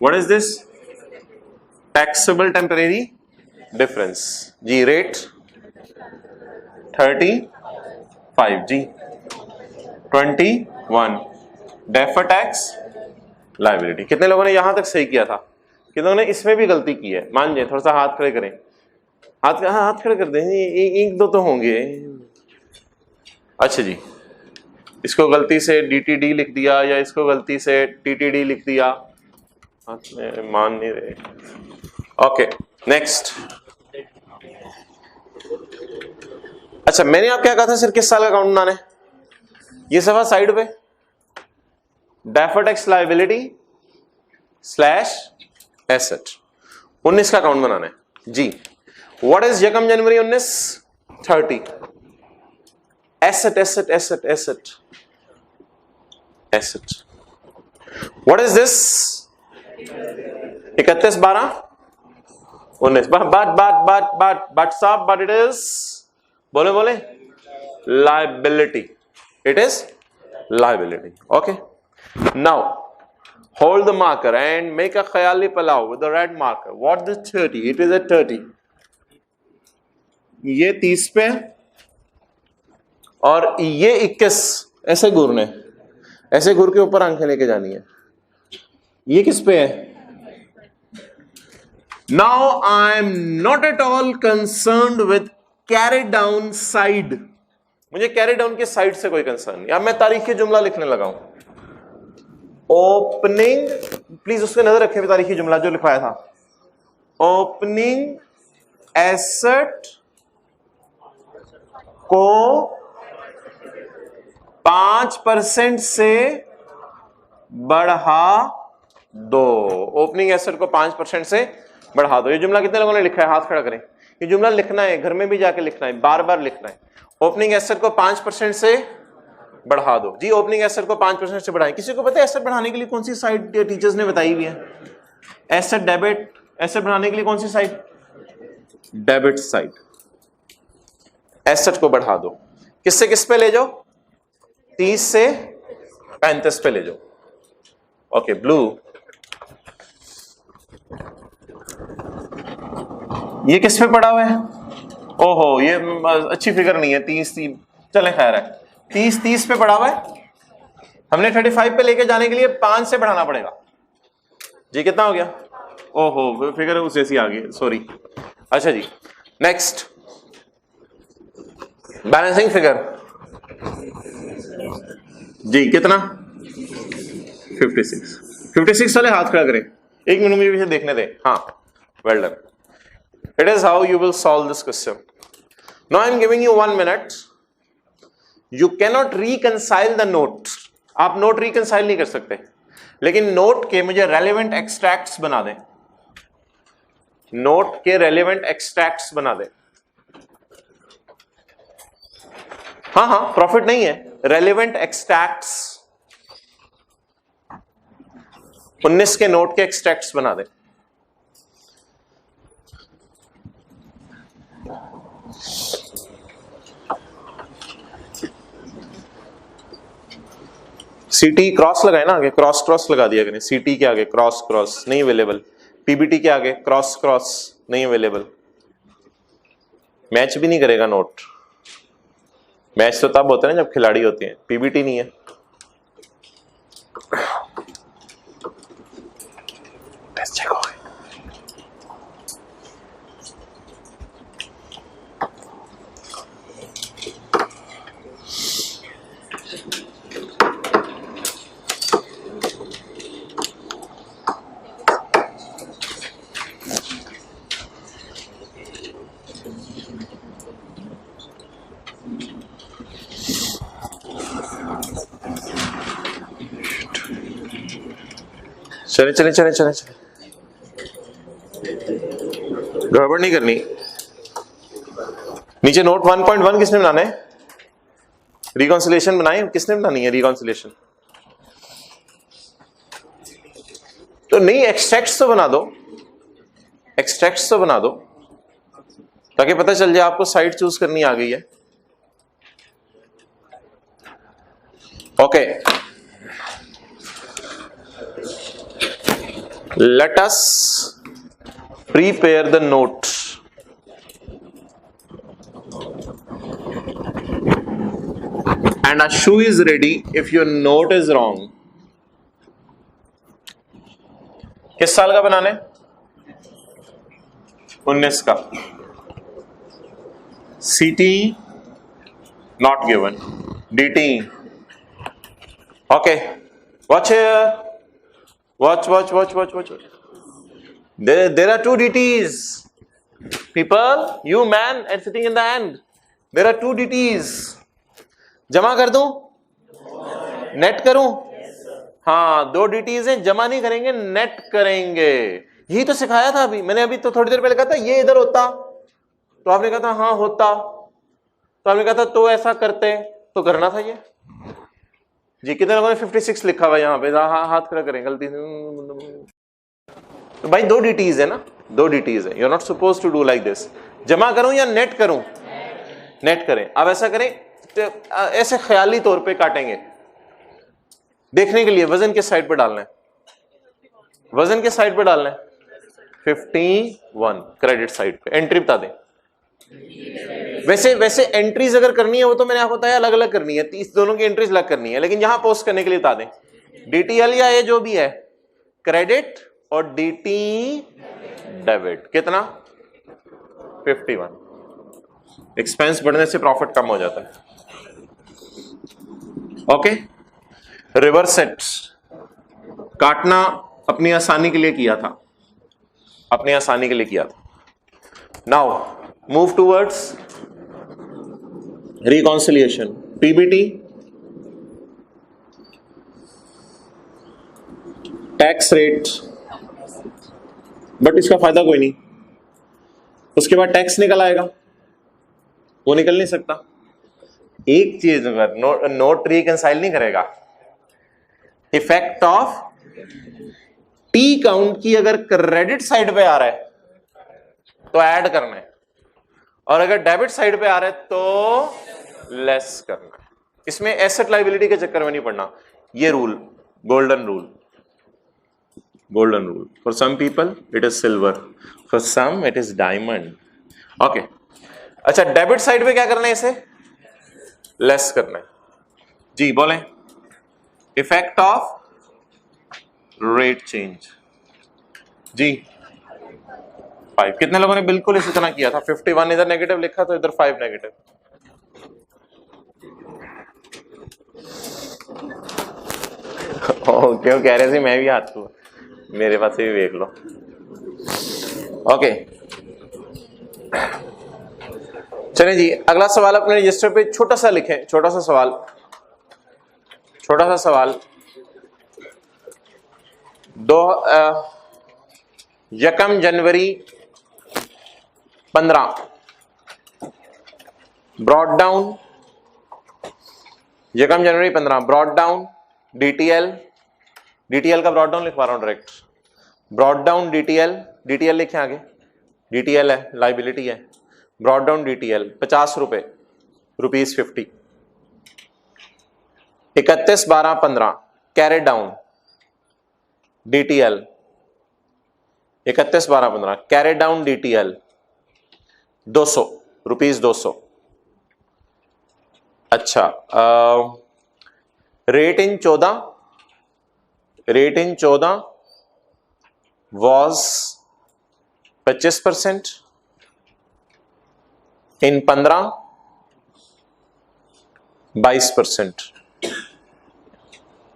What is this? Taxable temporary difference. जी रेट 35 जी 21. Defer tax liability. कितने लोगों ने यहां तक सही किया था? कितने ने इसमें भी गलती की है? मान जाए, थोड़ा सा हाथ खड़े करें. हाथ खड़े कर दें. एक दो तो होंगे. अच्छा जी, इसको गलती से DTD लिख दिया या इसको गलती से TTD लिख दिया. मान नहीं रहे. Okay next. अच्छा, मैंने आप क्या कहा था? सिर्फ किस साल का अकाउंट बनाना है? ये सफा साइड पे deferred tax liability slash asset 19 का अकाउंट बनाना है जी. व्हाट इज यकम जनवरी 19? 30. Asset asset asset asset asset. What is this? 31/12/19. But साहब, बट इट इज, बोले liability. It is liability. Okay, now hold the marker and make a khayali palaw with the red marker. What is 30? It is at 30. ये 30 पे और ये 21. ऐसे घूरने, ऐसे घूर के ऊपर आंखें लेके जानी है. ये किस पे है? Now I am not at all concerned with carry down side. मुझे कैरी डाउन के साइड से कोई कंसर्न नहीं. अब मैं तारीखी जुमला लिखने लगा हूं. ओपनिंग, प्लीज उसके नजर रखें तारीखी जुमला जो लिखवाया था. ओपनिंग एसेट को 5% से बढ़ा दो. ओपनिंग एसेट को 5% से बढ़ा दो. ये जुमला कितने लोगों ने लिखा है? हाथ खड़ा करें. ये जुमला लिखना है, घर में भी जाके लिखना है, बार बार लिखना है. ओपनिंग एसेट को 5% से बढ़ा दो. जी ओपनिंग एसेट को 5% से बढ़ाएं. किसी को पता है एसेट बढ़ाने के लिए कौन सी साइड टीचर्स ने बताई हुई है? Asset debit. एसेट बढ़ाने के लिए कौन सी साइड? Debit side. एसेट को बढ़ा दो. किससे किस पे ले जाओ? 30 से 35 पे ले जाओ. Okay blue. ये किस पे पड़ा हुआ है? ओहो, ये अच्छी फिगर नहीं है. 30 चले खैर है. 30 पे पड़ा हुआ है. हमने 35 पे लेके जाने के लिए 5 से बढ़ाना पड़ेगा. जी कितना हो गया? ओहो, फिगर उस जैसी आ गई, सॉरी. अच्छा जी नेक्स्ट. बैलेंसिंग फिगर जी कितना? 56 वाले हाथ खड़ा करें. 1 मिनट में भी देखने दे. हाँ, well done. It is how you will solve this question. Now I am giving you 1 minute. You cannot reconcile the note. आप नोट reconcile नहीं कर सकते, लेकिन नोट के मुझे relevant extracts बना दें. नोट के relevant extracts बना दें. हाँ, प्रॉफिट नहीं है, relevant extracts. 19 के नोट के extracts बना दें. CT क्रॉस लगाए ना आगे, क्रॉस लगा दिया करें. CT के आगे क्रॉस नहीं अवेलेबल. PBT के आगे क्रॉस नहीं अवेलेबल. मैच भी नहीं करेगा नोट. मैच तो तब होता है ना जब खिलाड़ी होते हैं. PBT नहीं है. टेस्ट चेक हो गया. चले. गड़बड़ नहीं करनी। नीचे नोट 1.1 किसने बनाना है? रिकॉन्सिलेशन बनाए, किसने बनानी है रिकॉन्सिलेशन? तो नहीं, एक्सट्रैक्ट्स तो बना दो, एक्सट्रैक्ट्स तो बना दो ताकि पता चल जाए आपको साइड चूज करनी आ गई है। Okay, let us prepare the note. And a shoe is ready if your note is wrong. किस साल का बनाने? 19 का। CT not given. DT. Okay. Watch here. Watch. There are two DTs. People, you man and sitting in the end. There are two DTs. जमा कर दूं? Net करूं? हाँ, 2 DTs हैं, जमा नहीं करेंगे, नेट करेंगे। यही तो सिखाया था अभी मैंने, अभी तो थोड़ी देर पहले कहा था ये इधर होता, तो आपने कहा था हाँ होता, तो आपने कहा था तो ऐसा करते, तो करना था ये जी। कितने लोगों ने 56 लिखा हुआ यहाँ पे? हाथ खड़ा करें गलती से। तो भाई 2 DTs है ना, 2 DTs है। You are not suppose to do like this. जमा करूं या नेट करूं? नेट करें। अब ऐसा करें, ऐसे ख्याली तौर पे काटेंगे देखने के लिए। वजन किस साइड पे डालना है? वजन किस साइड पे डालना है? 51 क्रेडिट साइड पे। एंट्री बता दें। वैसे एंट्रीज अगर करनी है वो तो मैंने आपको बताया अलग अलग करनी है, इस दोनों की एंट्रीज अलग करनी है, लेकिन यहां पोस्ट करने के लिए बता दें DTL या ये जो भी है क्रेडिट और DT डेबिट। कितना? 51। एक्सपेंस बढ़ने से प्रॉफिट कम हो जाता है। ओके, रिवर्स सेट काटना अपनी आसानी के लिए किया था, अपनी आसानी के लिए किया था। Now move towards reconciliation. PBT tax rate, but इसका फायदा कोई नहीं, उसके बाद टैक्स निकल आएगा, वो निकल नहीं सकता। एक चीज अगर नोट रिकंसाइल नहीं करेगा, इफेक्ट ऑफ टी काउंट की अगर क्रेडिट साइड पे आ रहा है तो ऐड करना है, और अगर डेबिट साइड पे आ रहा है तो लेस करना है। इसमें एसेट लायबिलिटी के चक्कर में नहीं पड़ना। ये rule golden rule, golden rule. For some people it is silver, for some it is diamond. Okay, अच्छा डेबिट साइड पे क्या करना है? इसे लेस करना है जी। बोलें इफेक्ट ऑफ रेट चेंज जी। 5। कितने लोगों ने बिल्कुल इसी तरह किया था? 51 इधर नेगेटिव लिखा तो इधर 5 नेगेटिव। क्यों कह रहे थे? मैं भी हाथ को मेरे पास भी देख लो। ओके, चलिए जी, अगला सवाल अपने रजिस्टर पे छोटा सा लिखें, छोटा सा सवाल। यकम जनवरी 15 ब्रॉड डाउन, यकम जनवरी 15 ब्रॉड डाउन DTL का ब्रॉड डाउन लिखवा रहा हूं डायरेक्ट। ब्रॉड डाउन DTL लिखे आगे, DTL है, लाइबिलिटी है। ब्रॉड डाउन DTL 50 रुपए, ₹50। 31/12/15 carried down DTL 31/12/15 carried down DTL 200 ₹200। अच्छा, रेट इन 14 was 25%, इन 15 22%।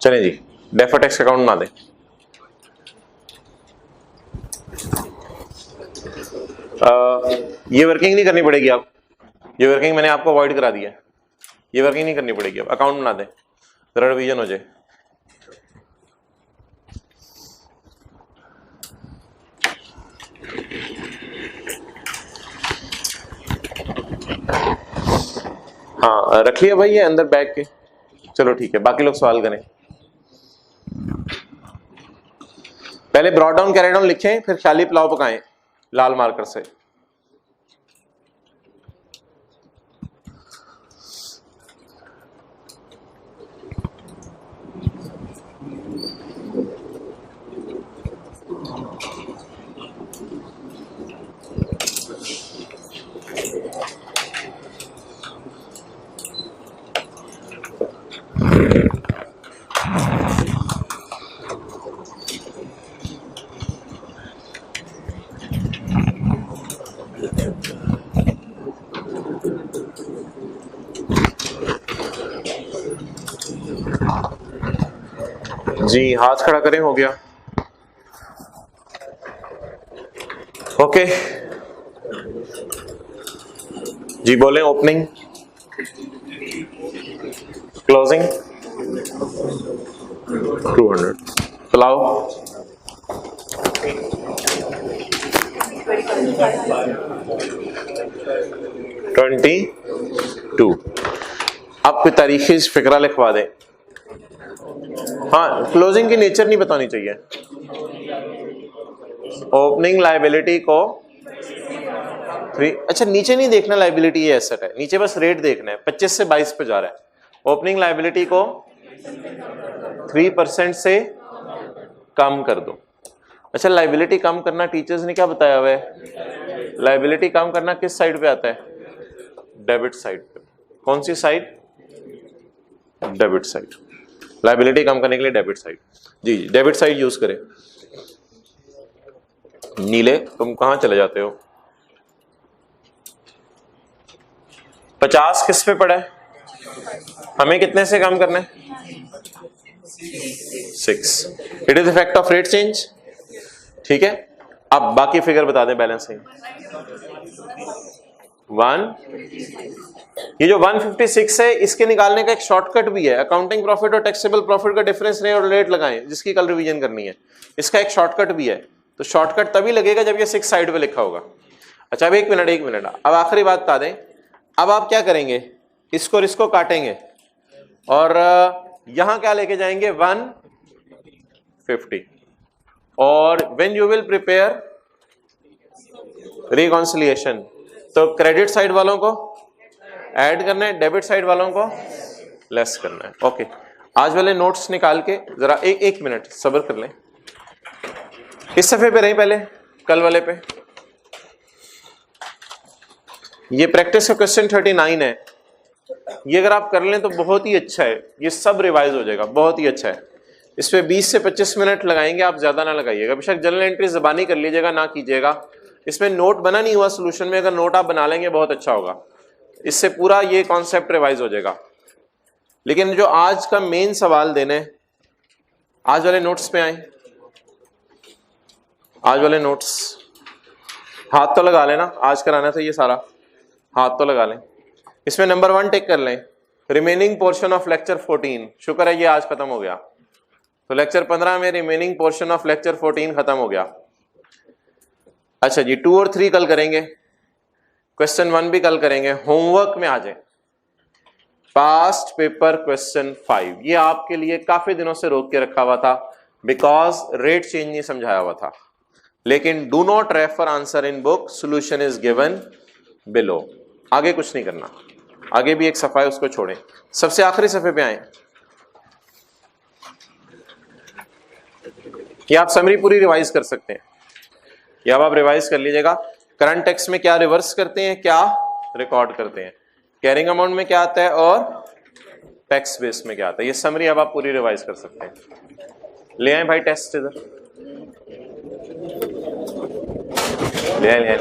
चलें जी, डेफर्ड टैक्स अकाउंट बना दें। ये वर्किंग नहीं करनी पड़ेगी, आप ये वर्किंग मैंने आपको अवॉइड करा दिया, ये वर्किंग नहीं करनी पड़ेगी। अब अकाउंट बना दें, जरा रिवीजन हो जाए। हाँ रख लिया भाई ये अंदर बैग के, चलो ठीक है, बाकी लोग सवाल करें। पहले ब्रॉड डाउन कैरी डाउन लिखें, फिर ख्याली पुलाव पकाएं लाल मार्कर से। जी हाथ खड़ा करें, हो गया। ओके जी बोलें, ओपनिंग क्लोजिंग 200 पुलाव 22। अब कोई तारीखी फिक्रा लिखवा दें। हाँ क्लोजिंग की नेचर नहीं बतानी चाहिए। ओपनिंग लायबिलिटी को 3, अच्छा नीचे नहीं देखना लायबिलिटी ये एसेट है, नीचे बस रेट देखना है, 25 से 22 पे जा रहा है। ओपनिंग लायबिलिटी को 3% से कम कर दो। अच्छा लायबिलिटी कम करना टीचर्स ने क्या बताया हुआ है? लायबिलिटी कम करना किस साइड पे आता है? डेबिट साइड पे। कौन सी साइड? Debit side. लायबिलिटी कम करने के लिए डेबिट साइड। जी डेबिट साइड यूज करें। नीले तुम कहां चले जाते हो? 50 किस पे पड़ा है? हमें कितने से कम करना है? 6। It is effect of rate change. ठीक है, अब बाकी फिगर बता दें बैलेंसिंग। 1, ये जो 156 है इसके निकालने का एक शॉर्टकट भी है। अकाउंटिंग प्रॉफिट और टैक्सेबल प्रॉफिट का डिफरेंस रेट और रेट लगाएं, जिसकी कल रिवीजन करनी है। इसका एक शॉर्टकट भी है, तो शॉर्टकट तभी लगेगा जब ये 6 साइड पे लिखा होगा। अच्छा अब एक मिनट, अब आखिरी बात बता दें। अब आप क्या करेंगे? इसको और इसको काटेंगे और यहां क्या लेके जाएंगे? 150। और when you will prepare reconciliation, तो क्रेडिट साइड वालों को ऐड करना है, डेबिट साइड वालों को लेस करना है। ओके, आज वाले नोट्स निकाल के जरा एक मिनट सब्र कर लें। इस सफे पे रही पहले, कल वाले पे। ये प्रैक्टिस का क्वेश्चन 39 है। ये अगर आप कर लें तो बहुत ही अच्छा है, ये सब रिवाइज हो जाएगा, बहुत ही अच्छा है। इस पे 20 से 25 मिनट लगाएंगे आप, ज्यादा ना लगाइएगा। बेशक जनरल एंट्री ज़बानी कर लीजिएगा, ना कीजिएगा। इसमें नोट बना नहीं हुआ सोल्यूशन में, अगर नोट आप बना लेंगे बहुत अच्छा होगा, इससे पूरा ये कॉन्सेप्ट रिवाइज हो जाएगा। लेकिन जो आज का मेन सवाल देने, आज वाले नोट्स पे आए। आज वाले नोट्स हाथ तो लगा लेना, आज कराना था ये सारा, हाथ तो लगा लें। इसमें नंबर 1 टेक कर लें, रिमेनिंग पोर्शन ऑफ लेक्चर 14। शुक्र है ये आज खत्म हो गया, तो लेक्चर 15 में रिमेनिंग पोर्शन ऑफ लेक्चर 14 खत्म हो गया। अच्छा जी 2 और 3 कल करेंगे, क्वेश्चन 1 भी कल करेंगे। होमवर्क में आ जाए पास्ट पेपर क्वेश्चन 5, ये आपके लिए काफी दिनों से रोक के रखा हुआ था बिकॉज रेट चेंज नहीं समझाया हुआ था। लेकिन do not refer answer in book, solution is given below. आगे कुछ नहीं करना, आगे भी एक सफा है उसको छोड़ें। सबसे आखिरी सफे पे आए, ये आप समरी पूरी रिवाइज कर सकते हैं, या अब आप रिवाइज कर लीजिएगा। करंट टैक्स में क्या रिवर्स करते हैं, क्या रिकॉर्ड करते हैं, कैरिंग अमाउंट में क्या आता है और टैक्स बेस में क्या आता है, ये समरी अब आप पूरी रिवाइज कर सकते हैं। ले आए भाई टेस्ट इधर, ले आए।